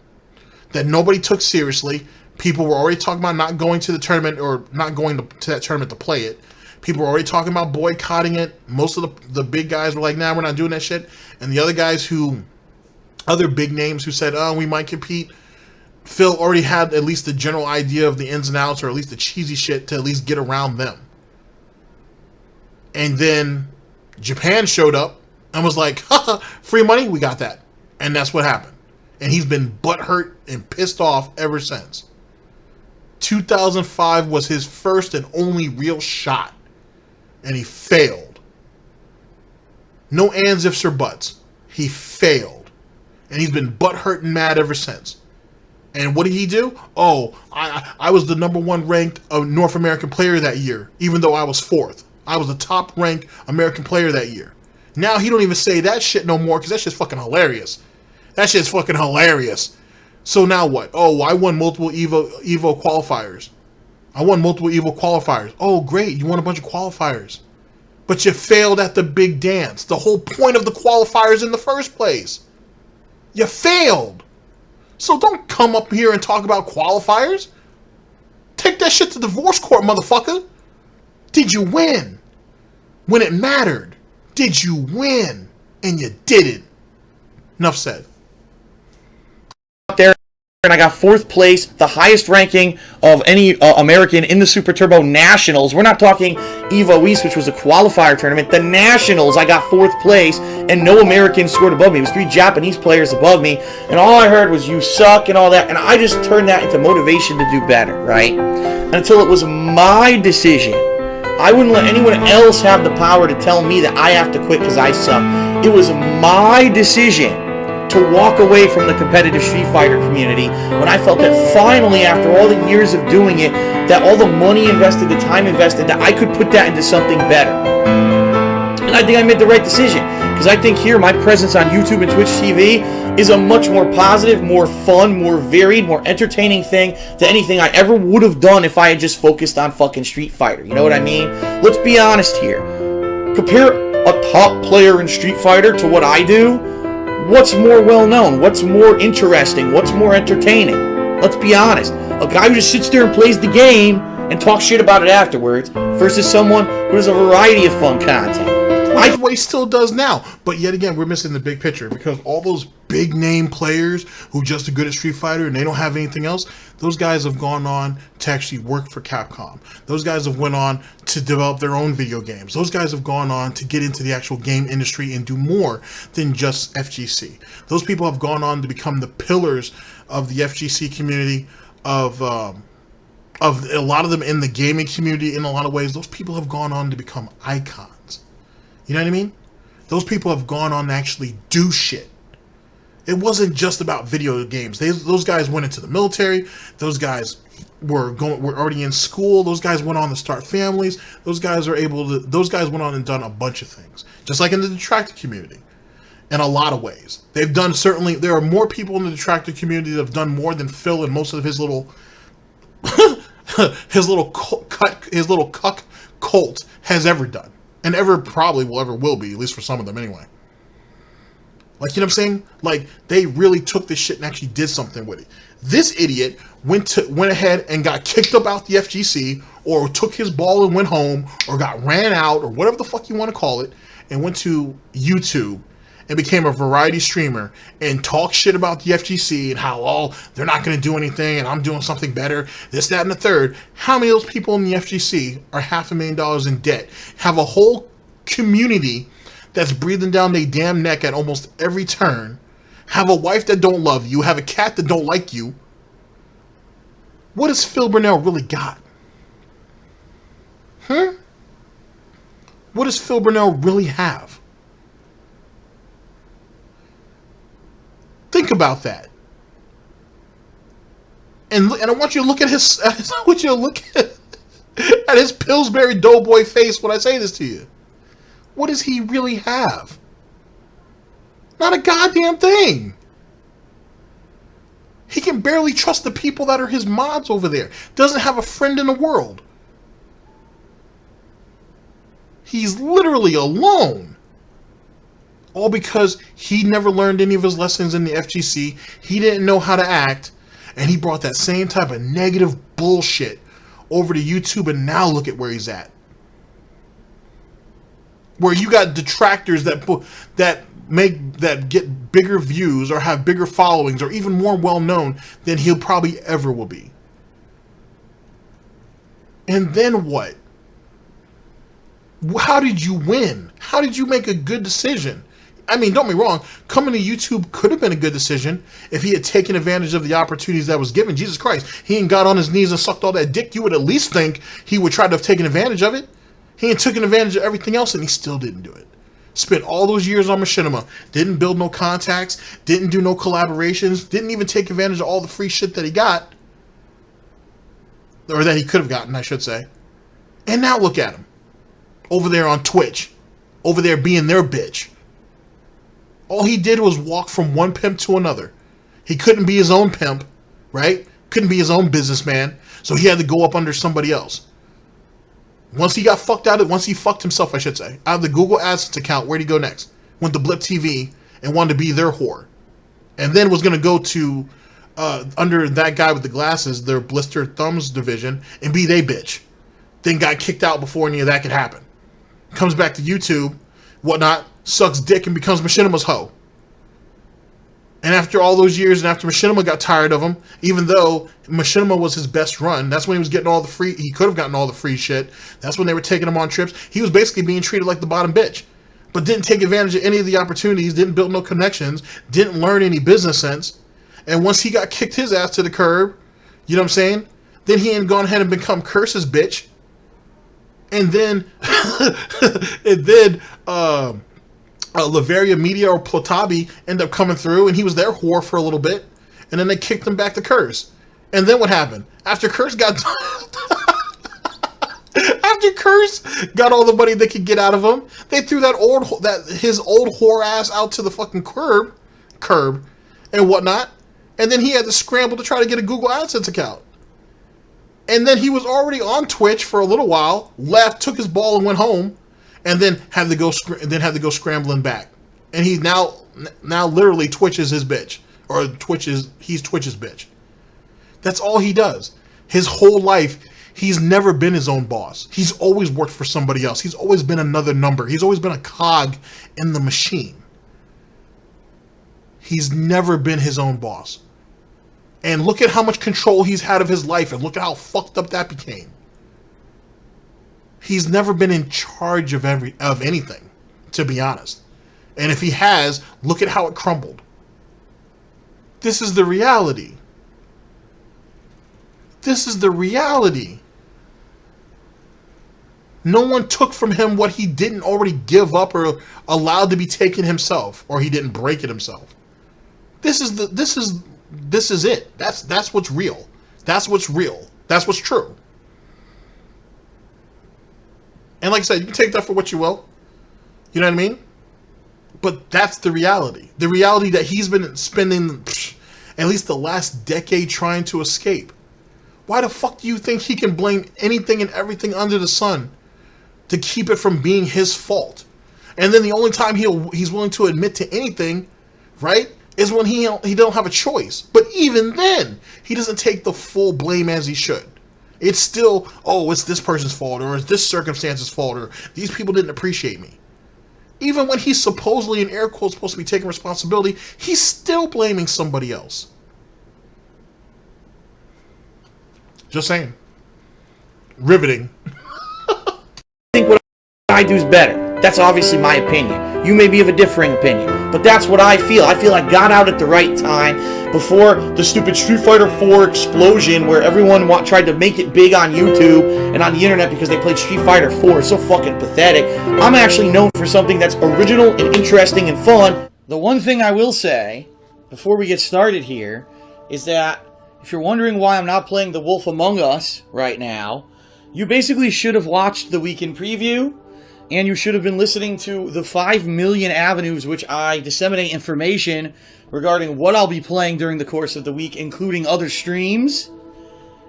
that nobody took seriously. People were already talking about not going to the tournament or not going to that tournament to play it. People were already talking about boycotting it. Most of the big guys were like, nah, we're not doing that shit. And the other guys other big names who said, oh, we might compete, Phil already had at least the general idea of the ins and outs or at least the cheesy shit to at least get around them. And then Japan showed up and was like, haha, free money, we got that. And that's what happened. And he's been butthurt and pissed off ever since. 2005 was his first and only real shot. And he failed. No ands, ifs, or buts. He failed. And he's been butthurt and mad ever since. And what did he do? Oh, I was the #1 ranked North American player that year, even though I was 4th. I was the top ranked American player that year. Now he don't even say that shit no more because that shit's fucking hilarious. That shit's fucking hilarious. So now what? Oh, I won multiple Evo qualifiers. I won multiple Evo qualifiers. Oh, great. You won a bunch of qualifiers. But you failed at the big dance. The whole point of the qualifiers in the first place. You failed. So don't come up here and talk about qualifiers. Take that shit to divorce court, motherfucker. Did you win? When it mattered. Did you win? And you didn't. Enough said. There, and I got 4th place, the highest ranking of any American in the Super Turbo Nationals. We're not talking EVO East, which was a qualifier tournament. The Nationals, I got 4th place, and no Americans scored above me. It was 3 Japanese players above me, and all I heard was, you suck, and all that, and I just turned that into motivation to do better, right? Until it was my decision. I wouldn't let anyone else have the power to tell me that I have to quit because I suck. It was my decision to walk away from the competitive Street Fighter community when I felt that finally, after all the years of doing it, that all the money invested, the time invested, that I could put that into something better. And I think I made the right decision. Because I think here my presence on YouTube and Twitch TV is a much more positive, more fun, more varied, more entertaining thing than anything I ever would have done if I had just focused on fucking Street Fighter. You know what I mean? Let's be honest here. Compare a top player in Street Fighter to what I do. What's more well-known? What's more interesting? What's more entertaining? Let's be honest. A guy who just sits there and plays the game and talks shit about it afterwards versus someone who does a variety of fun content. That's what he still does now. But yet again, we're missing the big picture, because all those big name players who just are good at Street Fighter and they don't have anything else, those guys have gone on to actually work for Capcom. Those guys have went on to develop their own video games. Those guys have gone on to get into the actual game industry and do more than just FGC. Those people have gone on to become the pillars of the FGC community, of a lot of them in the gaming community in a lot of ways. Those people have gone on to become icons. You know what I mean? Those people have gone on to actually do shit. It wasn't just about video games. Those guys went into the military. Those guys were already in school. Those guys went on to start families. Those guys went on and done a bunch of things. Just like in the detractor community. In a lot of ways. They've done, certainly, there are more people in the detractor community that have done more than Phil and most of his little his little cuck cult has ever done. And ever probably will be, at least for some of them anyway. Like, you know what I'm saying? Like, they really took this shit and actually did something with it. This idiot went ahead and got kicked up out the FGC, or took his ball and went home, or got ran out, or whatever the fuck you want to call it, and went to YouTube and became a variety streamer and talked shit about the FGC and how, oh, they're not going to do anything and I'm doing something better, this, that, and the third. How many of those people in the FGC are $500,000 in debt, have a whole community that's breathing down their damn neck at almost every turn, have a wife that don't love you, have a cat that don't like you? What does Phil Burnell really got? What does Phil Burnell really have? Think about that. And I want you to look at his at his Pillsbury Doughboy face when I say this to you. What does he really have? Not a goddamn thing. He can barely trust the people that are his mods over there. Doesn't have a friend in the world. He's literally alone. All because he never learned any of his lessons in the FGC. He didn't know how to act. And he brought that same type of negative bullshit over to YouTube, and now look at where he's at. Where you got detractors that get bigger views or have bigger followings or even more well known than he'll probably ever will be. And then what? How did you win? How did you make a good decision? I mean, don't be wrong. Coming to YouTube could have been a good decision if he had taken advantage of the opportunities that was given. Jesus Christ, he ain't got on his knees and sucked all that dick. You would at least think he would try to have taken advantage of it. He ain't taken advantage of everything else, and he still didn't do it. Spent all those years on Machinima, didn't build no contacts, didn't do no collaborations, didn't even take advantage of all the free shit that he got. Or that he could have gotten, I should say. And now look at him. Over there on Twitch. Over there being their bitch. All he did was walk from one pimp to another. He couldn't be his own pimp, right? Couldn't be his own businessman, so he had to go up under somebody else. Once he got fucked out of, once he fucked himself, I should say, out of the Google AdSense account, where'd he go next? Went to Blip TV and wanted to be their whore. And then was going to go to, under that guy with the glasses, their Blister Thumbs division, and be they bitch. Then got kicked out before any of that could happen. Comes back to YouTube, whatnot, sucks dick and becomes Machinima's hoe. And after all those years, and after Machinima got tired of him, even though Machinima was his best run, that's when he was getting all the free, he could have gotten all the free shit. That's when they were taking him on trips. He was basically being treated like the bottom bitch. But didn't take advantage of any of the opportunities, didn't build no connections, didn't learn any business sense. And once he got kicked his ass to the curb, you know what I'm saying? Then he had gone ahead and become Curse's bitch. And then, Laveria Media or Plotabi ended up coming through, and he was their whore for a little bit, and then they kicked him back to Curse. And then what happened? After Curse got Project Curse got all the money they could get out of him. They threw his old whore ass out to the fucking curb, and whatnot. And then he had to scramble to try to get a Google AdSense account. And then he was already on Twitch for a little while, left, took his ball and went home, and then had to go scrambling back. And he now literally Twitch is his bitch, or he's Twitch's bitch. That's all he does. His whole life, he's never been his own boss. He's always worked for somebody else. He's always been another number. He's always been a cog in the machine. He's never been his own boss. And look at how much control he's had of his life, and look at how fucked up that became. He's never been in charge of anything, to be honest. And if he has, look at how it crumbled. This is the reality. This is the reality. No one took from him what he didn't already give up or allowed to be taken himself, or he didn't break it himself. This is it. That's what's real. That's what's real. That's what's true. And like I said, you can take that for what you will. You know what I mean? But that's the reality. The reality that he's been spending at least the last decade trying to escape. Why the fuck do you think he can blame anything and everything under the sun to keep it from being his fault? And then the only time he's willing to admit to anything, right, is when he don't have a choice. But even then, he doesn't take the full blame as he should. It's still, oh, it's this person's fault, or it's this circumstance's fault, or these people didn't appreciate me. Even when he's supposedly, in air quotes, supposed to be taking responsibility, he's still blaming somebody else. Just saying. Riveting. I think what I do is better. That's obviously my opinion. You may be of a differing opinion, but that's what I feel. I feel I got out at the right time before the stupid Street Fighter 4 explosion where everyone tried to make it big on YouTube and on the internet because they played Street Fighter 4. It's so fucking pathetic. I'm actually known for something that's original and interesting and fun. The one thing I will say, before we get started here, is that if you're wondering why I'm not playing The Wolf Among Us right now, you basically should have watched the weekend preview, and you should have been listening to the 5 million avenues which I disseminate information regarding what I'll be playing during the course of the week, including other streams.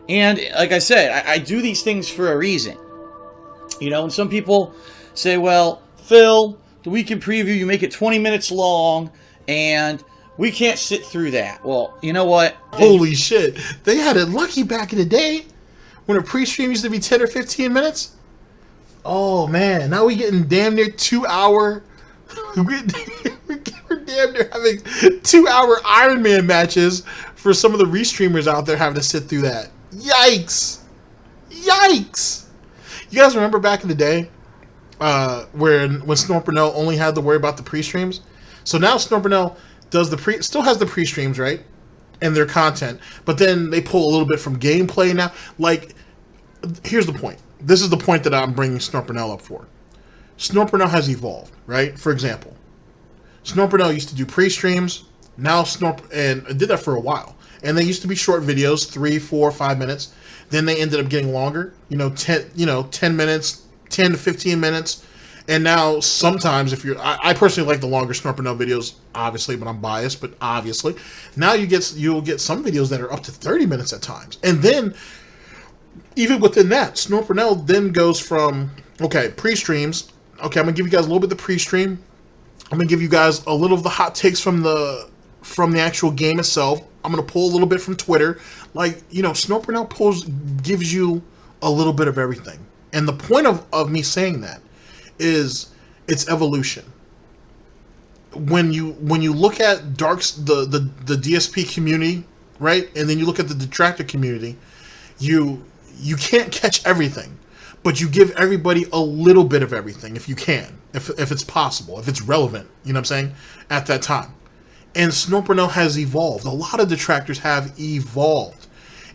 And like I said, I do these things for a reason. You know, and some people say, well, Phil, the weekend preview, you make it 20 minutes long, and we can't sit through that. Well, you know what? Holy shit. They had it lucky back in the day when a pre-stream used to be 10 or 15 minutes. Oh, man. Now we're getting damn near 2 hour... We're damn near having 2 hour Iron Man matches for some of the restreamers out there having to sit through that. Yikes. Yikes. You guys remember back in the day when Snortbucks only had to worry about the pre-streams? So now Snortbucks does still has the pre-streams, right? And their content. But then they pull a little bit from gameplay now. Like, here's the point. This is the point that I'm bringing Snortbucks up for. Snortbucks has evolved, right? For example, Snortbucks used to do pre-streams. Now and did that for a while. And they used to be short videos, 3, 4, 5 minutes. Then they ended up getting longer, 10 minutes, 10 to 15 minutes. And now sometimes I personally like the longer Snortbucks videos, obviously, but I'm biased, but obviously. Now you'll get some videos that are up to 30 minutes at times. And then even within that, Snortbucks then goes from, okay, pre-streams. Okay, I'm going to give you guys a little bit of the pre-stream. I'm going to give you guys a little of the hot takes from the actual game itself. I'm going to pull a little bit from Twitter. Like, Snortbucks gives you a little bit of everything. And the point of me saying that is its evolution. When you look at the DSP community, right? And then you look at the detractor community, you can't catch everything. But you give everybody a little bit of everything if you can, if it's possible, if it's relevant, you know what I'm saying, at that time. And Snortbucks has evolved. A lot of detractors have evolved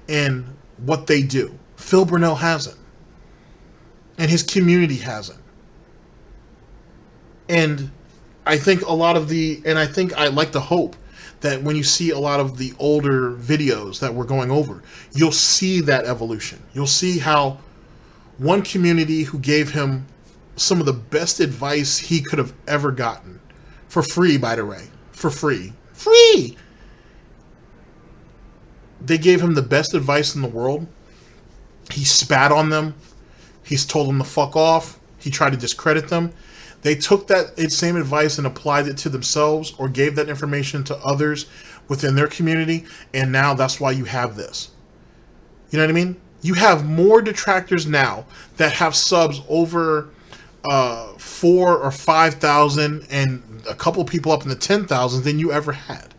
in what they do. Phil Burnell hasn't. And his community hasn't. And I think I like to hope that when you see a lot of the older videos that we're going over, you'll see that evolution. You'll see how one community who gave him some of the best advice he could have ever gotten. For free, by the way. For free. Free! They gave him the best advice in the world. He spat on them. He's told them to fuck off. He tried to discredit them. They took that same advice and applied it to themselves or gave that information to others within their community, and now that's why you have this. You know what I mean? You have more detractors now that have subs over 4,000 or 5,000 and a couple people up in the 10,000 than you ever had.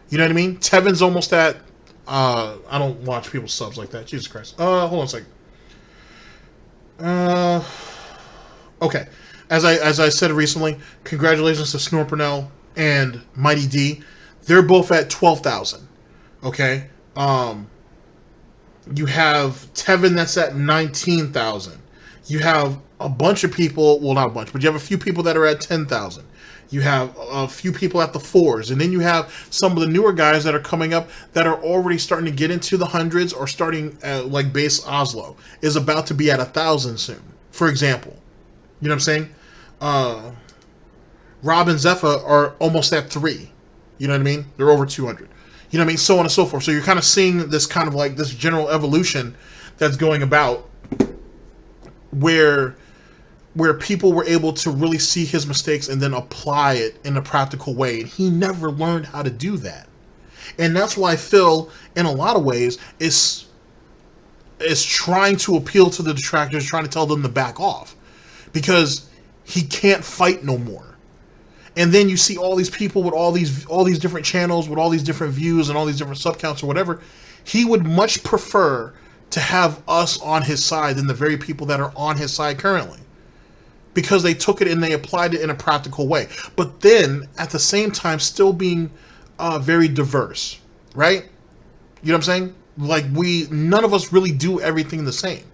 You know what I mean? Tevin's almost at I don't watch people's subs like that. Jesus Christ. Hold on a second. Okay. As I said recently, congratulations to Snortbucks and Mighty D. They're both at 12,000. Okay. You have Tevin that's at 19,000. You have a bunch of people, well, not a bunch, but you have a few people that are at 10,000. You have a few people at the 4s, and then you have some of the newer guys that are coming up that are already starting to get into the hundreds, or starting like base Oslo is about to be at 1,000 soon, for example. You know what I'm saying? Rob and Zephyr are almost at 3. You know what I mean? They're over 200. You know what I mean? So on and so forth. So you're kind of seeing this kind of like this general evolution that's going about where people were able to really see his mistakes and then apply it in a practical way. And he never learned how to do that. And that's why Phil, in a lot of ways, is trying to appeal to the detractors, trying to tell them to back off. Because he can't fight no more. And then you see all these people with all these different channels, with all these different views and all these different subcounts or whatever. He would much prefer to have us on his side than the very people that are on his side currently. Because they took it and they applied it in a practical way. But then, at the same time, still being very diverse. Right? You know what I'm saying? Like, none of us really do everything the same.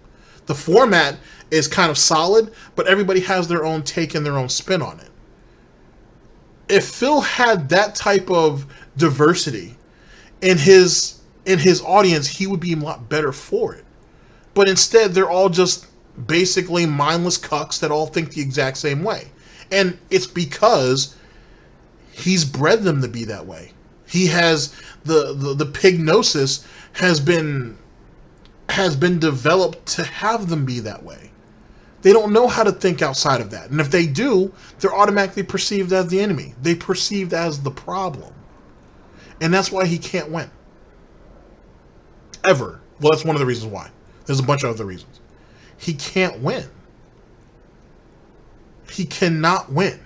The format is kind of solid, but everybody has their own take and their own spin on it. If Phil had that type of diversity in his audience, he would be a lot better for it. But instead, they're all just basically mindless cucks that all think the exact same way. And it's because he's bred them to be that way. He has the pignosis has been developed to have them be that way. They don't know how to think outside of that. And if they do, they're automatically perceived as the enemy. They're perceived as the problem. And that's why he can't win. Ever. Well, that's one of the reasons why. There's a bunch of other reasons. He can't win. He cannot win.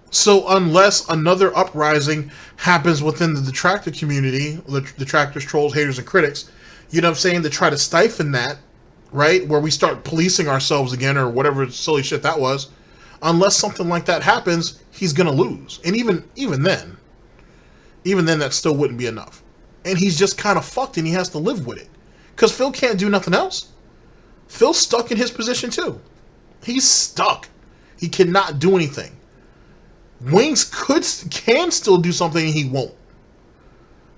So unless another uprising happens within the detractor community, the detractors, trolls, haters, and critics, you know what I'm saying, to try to stifle that, right, where we start policing ourselves again or whatever silly shit that was, unless something like that happens, he's going to lose. And even then that still wouldn't be enough. And he's just kind of fucked and he has to live with it. Because Phil can't do nothing else. Phil's stuck in his position too. He's stuck. He cannot do anything. Wings can still do something and he won't.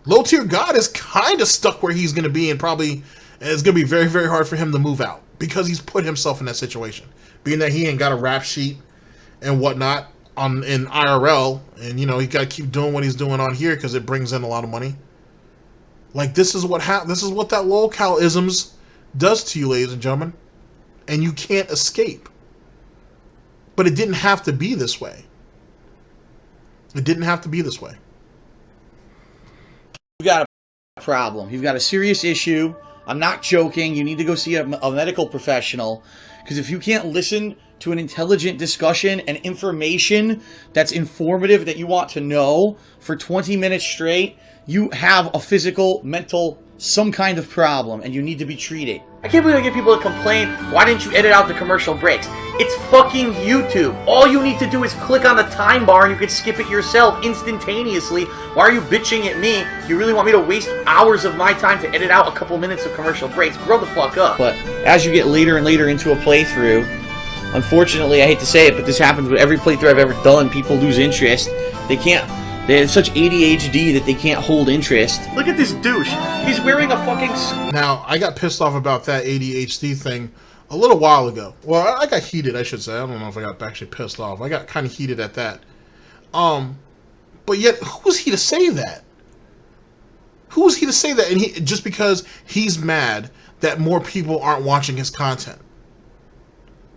Low tier God is kind of stuck where he's going to be, and probably it's going to be very, very hard for him to move out because he's put himself in that situation. Being that he ain't got a rap sheet and whatnot in IRL, and you know, he got to keep doing what he's doing on here because it brings in a lot of money. Like, this is what that localisms does to you, ladies and gentlemen, and you can't escape. But it didn't have to be this way. It didn't have to be this way. You've got a problem. You've got a serious issue. I'm not joking. You need to go see a medical professional, because if you can't listen to an intelligent discussion and information that's informative that you want to know for 20 minutes straight, you have a physical, mental, some kind of problem, and you need to be treated. I can't believe I get people to complain, why didn't you edit out the commercial breaks? It's fucking YouTube. All you need to do is click on the time bar and you can skip it yourself instantaneously. Why are you bitching at me? You really want me to waste hours of my time to edit out a couple minutes of commercial breaks? Grow the fuck up. But as you get later and later into a playthrough, unfortunately, I hate to say it, but this happens with every playthrough I've ever done. People lose interest. They can't They have such ADHD that they can't hold interest. Look at this douche. He's wearing a fucking... Now, I got pissed off about that ADHD thing a little while ago. Well, I got heated, I should say. I don't know if I got actually pissed off. I got kind of heated at that. But yet, who was he to say that? Who was he to say that? And just because he's mad that more people aren't watching his content.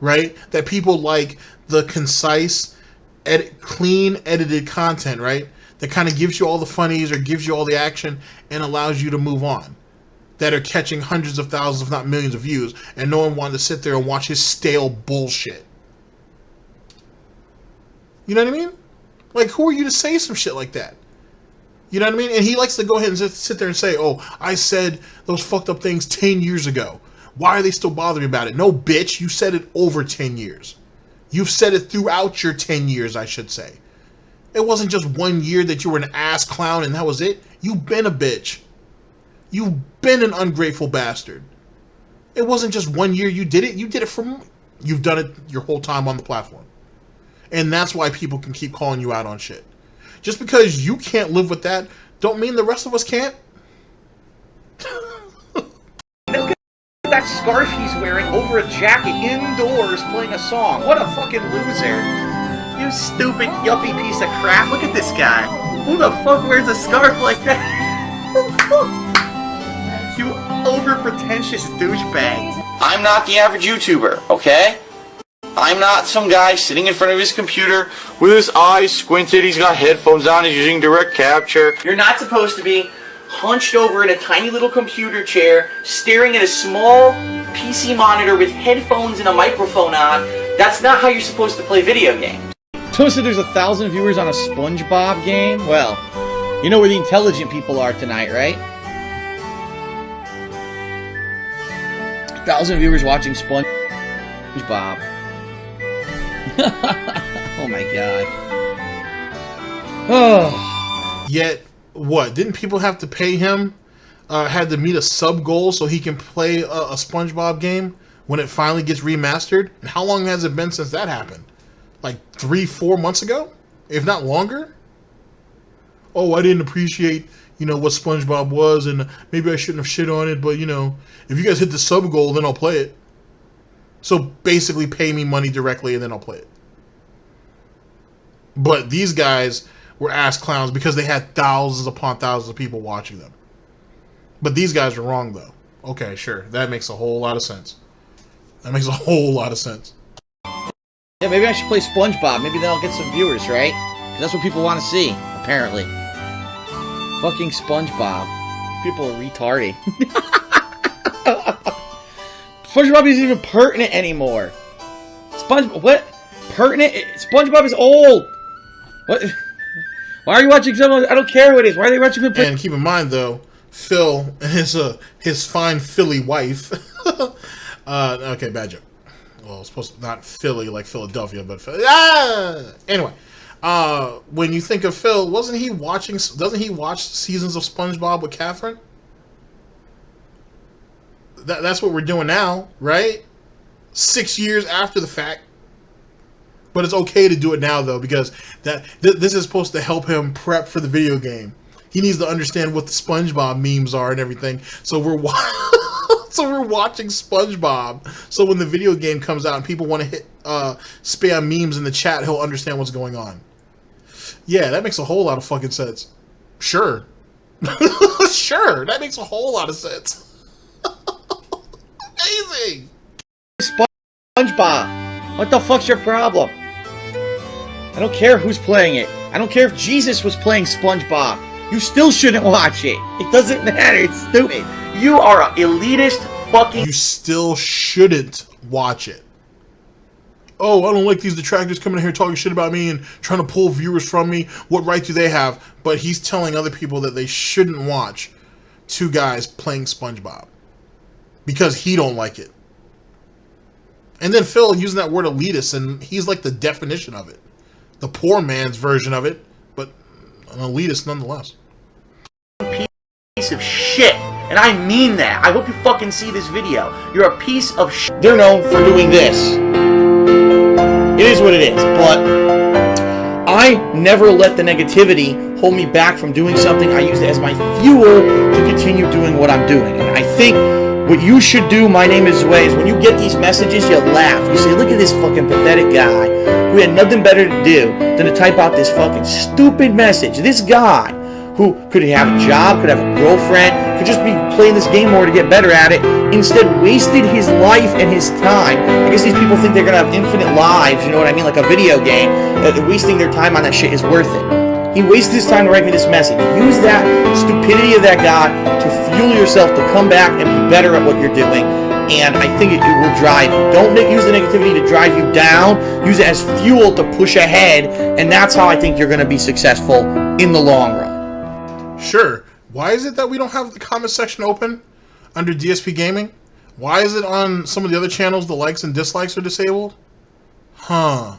Right? That people like the concise, clean, edited content, right? That kind of gives you all the funnies or gives you all the action and allows you to move on. That are catching hundreds of thousands, if not millions of views, and no one wanted to sit there and watch his stale bullshit. You know what I mean? Like, who are you to say some shit like that? You know what I mean? And he likes to go ahead and sit there and say, oh, I said those fucked up things 10 years ago. Why are they still bothering me about it? No, bitch, you said it over 10 years. You've said it throughout your 10 years, I should say. It wasn't just 1 year that you were an ass clown and that was it. You've been a bitch. You've been an ungrateful bastard. It wasn't just 1 year you did it. You did it you've done it your whole time on the platform. And that's why people can keep calling you out on shit. Just because you can't live with that, don't mean the rest of us can't. Look at that scarf he's wearing over a jacket indoors playing a song. What a fucking loser. You stupid yuppie piece of crap. Look at this guy. Who the fuck wears a scarf like that? You over-pretentious douchebag. I'm not the average YouTuber, okay? I'm not some guy sitting in front of his computer with his eyes squinted, he's got headphones on, he's using direct capture. You're not supposed to be hunched over in a tiny little computer chair, staring at a small PC monitor with headphones and a microphone on. That's not how you're supposed to play video games. Toasted, there's 1,000 viewers on a SpongeBob game? Well, you know where the intelligent people are tonight, right? 1,000 viewers watching SpongeBob. Oh my god. Oh. Yet, what? Didn't people have to pay him? Had to meet a sub goal so he can play a SpongeBob game when it finally gets remastered? And how long has it been since that happened? Like 3-4 months ago? If not longer? Oh, I didn't appreciate, what SpongeBob was, and maybe I shouldn't have shit on it, but, if you guys hit the sub goal, then I'll play it. So basically pay me money directly and then I'll play it. But these guys were ass clowns because they had thousands upon thousands of people watching them. But these guys are wrong though. Okay, sure. That makes a whole lot of sense. That makes a whole lot of sense. Yeah, maybe I should play SpongeBob. Maybe then I'll get some viewers, right? 'Cause that's what people want to see, apparently. Fucking SpongeBob. People are retarded. SpongeBob isn't even pertinent anymore. What? Pertinent? SpongeBob is old. What? Why are you watching someone? I don't care who it is. Why are they watching him? And keep in mind, though, Phil and his fine Philly wife. Okay, bad joke. Well, it's supposed to not Philly like Philadelphia, but Philly. Anyway, when you think of Phil, doesn't he watch seasons of SpongeBob with Catherine? That's what we're doing now, right? 6 years after the fact. But it's okay to do it now, though, because this is supposed to help him prep for the video game. He needs to understand what the SpongeBob memes are and everything. So we're watching SpongeBob. So when the video game comes out and people want to hit spam memes in the chat, he'll understand what's going on. Yeah, that makes a whole lot of fucking sense. Sure. Sure, that makes a whole lot of sense. Amazing! SpongeBob! What the fuck's your problem? I don't care who's playing it. I don't care if Jesus was playing SpongeBob. You still shouldn't watch it. It doesn't matter. It's stupid. You are an elitist fucking... You still shouldn't watch it. Oh, I don't like these detractors coming in here talking shit about me and trying to pull viewers from me. What right do they have? But he's telling other people that they shouldn't watch two guys playing SpongeBob. Because he don't like it. And then Phil using that word elitist, and he's like the definition of it. The poor man's version of it, but an elitist nonetheless. Piece of shit. And I mean that. I hope you fucking see this video. You're a piece of shit. They're known for doing this. It is what it is, but I I never let the negativity hold me back from doing something. I use it as my fuel to continue doing what I'm doing. And I think what you should do, my name is Zway, is when you get these messages, you laugh. You say, look at this fucking pathetic guy who had nothing better to do than to type out this fucking stupid message. This guy who could have a job, could have a girlfriend, could just be playing this game more to get better at it, instead wasted his life and his time. I guess these people think they're going to have infinite lives, you know what I mean, like a video game. Wasting their time on that shit is worth it. He wasted his time to write me this message. Use that stupidity of that guy to fuel yourself to come back and be better at what you're doing. And I think it will drive you. Don't use the negativity to drive you down. Use it as fuel to push ahead. And that's how I think you're going to be successful in the long run. Sure. Why is it that we don't have the comment section open under DSP Gaming? Why is it on some of the other channels the likes and dislikes are disabled? Huh.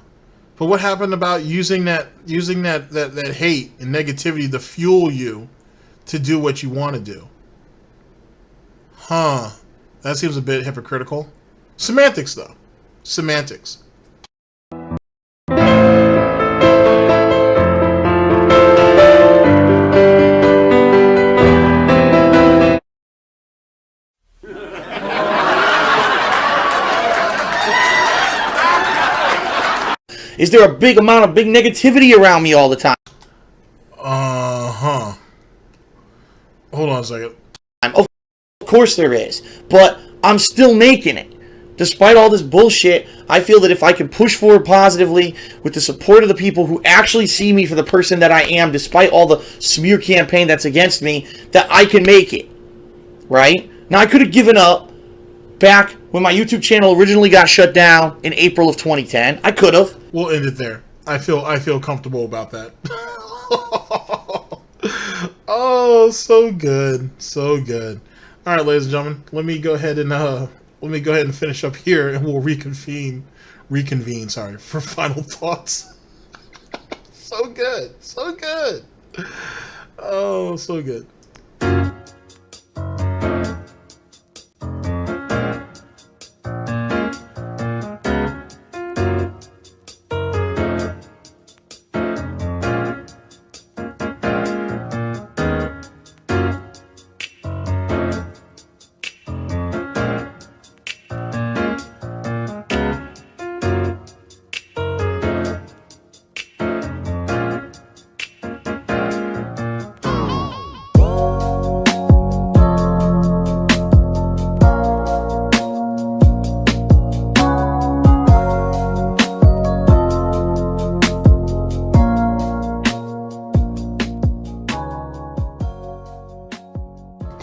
But what happened about using that hate and negativity to fuel you to do what you want to do? Huh. That seems a bit hypocritical. Semantics, though. Semantics. Is there a big amount of big negativity around me all the time? Uh-huh. Hold on a second. Of course there is, but I'm still making it. Despite all this bullshit, I feel that if I can push forward positively with the support of the people who actually see me for the person that I am, despite all the smear campaign that's against me, that I can make it. Right? Now, I could have given up back when my YouTube channel originally got shut down in April of 2010. I could have. We'll end it there. I feel comfortable about that. Oh, so good. So good. All right, ladies and gentlemen, let me go ahead and finish up here, and we'll reconvene, sorry, for final thoughts. So good. So good. Oh, so good.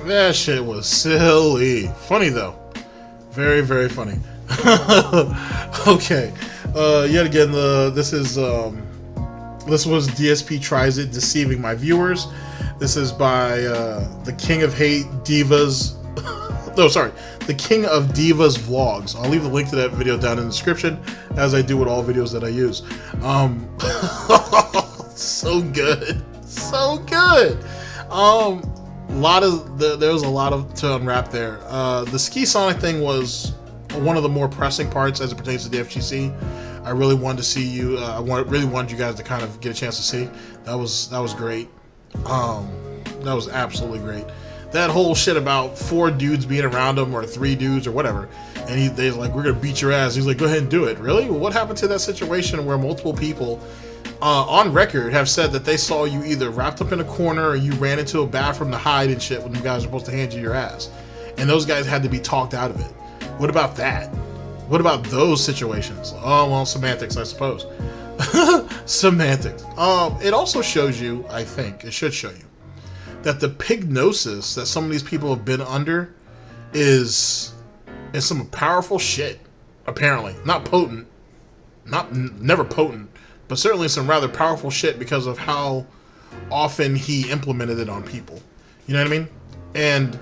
That shit was silly. Funny though. Very, very funny. Okay. Yet again, this was DSP Tries It, Deceiving My Viewers. This is by the King of Hate Divas. No, sorry. The King of Divas Vlogs. I'll leave the link to that video down in the description, as I do with all videos that I use. So good. So good. There was a lot to unwrap there. The Ski Sonic thing was one of the more pressing parts as it pertains to the FGC. I really wanted to see you. Really wanted you guys to kind of get a chance to see. That was great. That was absolutely great. That whole shit about 4 dudes being around him, or 3 dudes, or whatever, and they're like, "We're gonna beat your ass." He's like, "Go ahead and do it." Really? Well, what happened to that situation where multiple people on record have said that they saw you either wrapped up in a corner or you ran into a bathroom to hide and shit when you guys were supposed to hand you your ass, and those guys had to be talked out of it? What about that? What about those situations? Oh, well, semantics, I suppose. Semantics. It also shows you, I think it should show you, that the pignosis that some of these people have been under is some powerful shit. Apparently, not potent, never potent, but certainly some rather powerful shit because of how often he implemented it on people. You know what I mean? And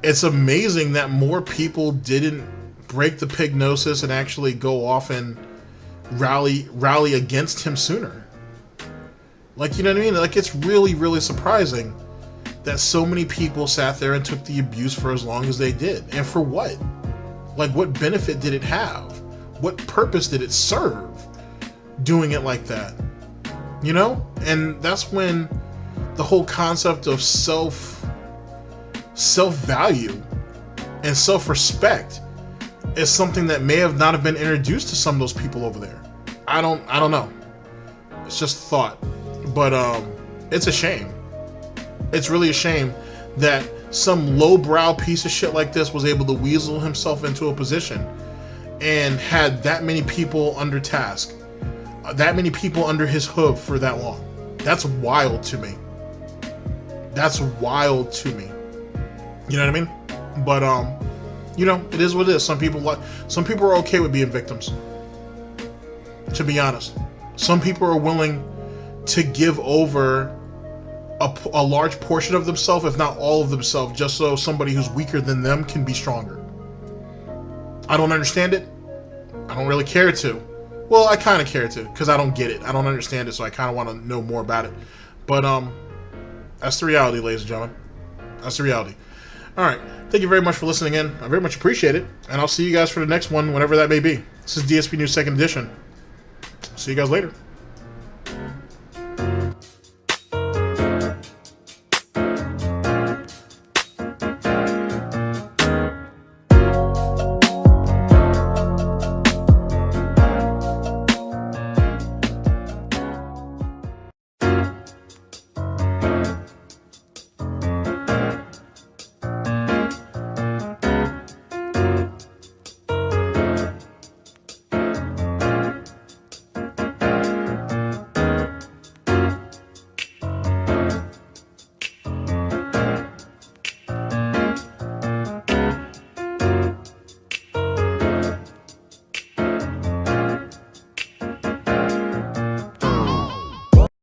it's amazing that more people didn't break the pignosis and actually go off and rally against him sooner. Like, you know what I mean? Like, it's really, really surprising that so many people sat there and took the abuse for as long as they did. And for what? Like, what benefit did it have? What purpose did it serve doing it like that? You know? And that's when the whole concept of self-value and self-respect is something that may have not have been introduced to some of those people over there. I don't know. It's just a thought. But it's a shame. It's really a shame that some lowbrow piece of shit like this was able to weasel himself into a position and had that many people under task, that many people under his hood for that long. That's wild to me. That's wild to me. You know what I mean? But you know, it is what it is. Some people are okay with being victims. To be honest, some people are willing to give over a large portion of themselves, if not all of themselves, just so somebody who's weaker than them can be stronger. I don't understand it. I don't really care to. Well, I kind of care to, because I don't get it. I don't understand it, so I kind of want to know more about it. But that's the reality, ladies and gentlemen. That's the reality. All right. Thank you very much for listening in. I very much appreciate it. And I'll see you guys for the next one, whenever that may be. This is DSP News 2nd Edition. See you guys later.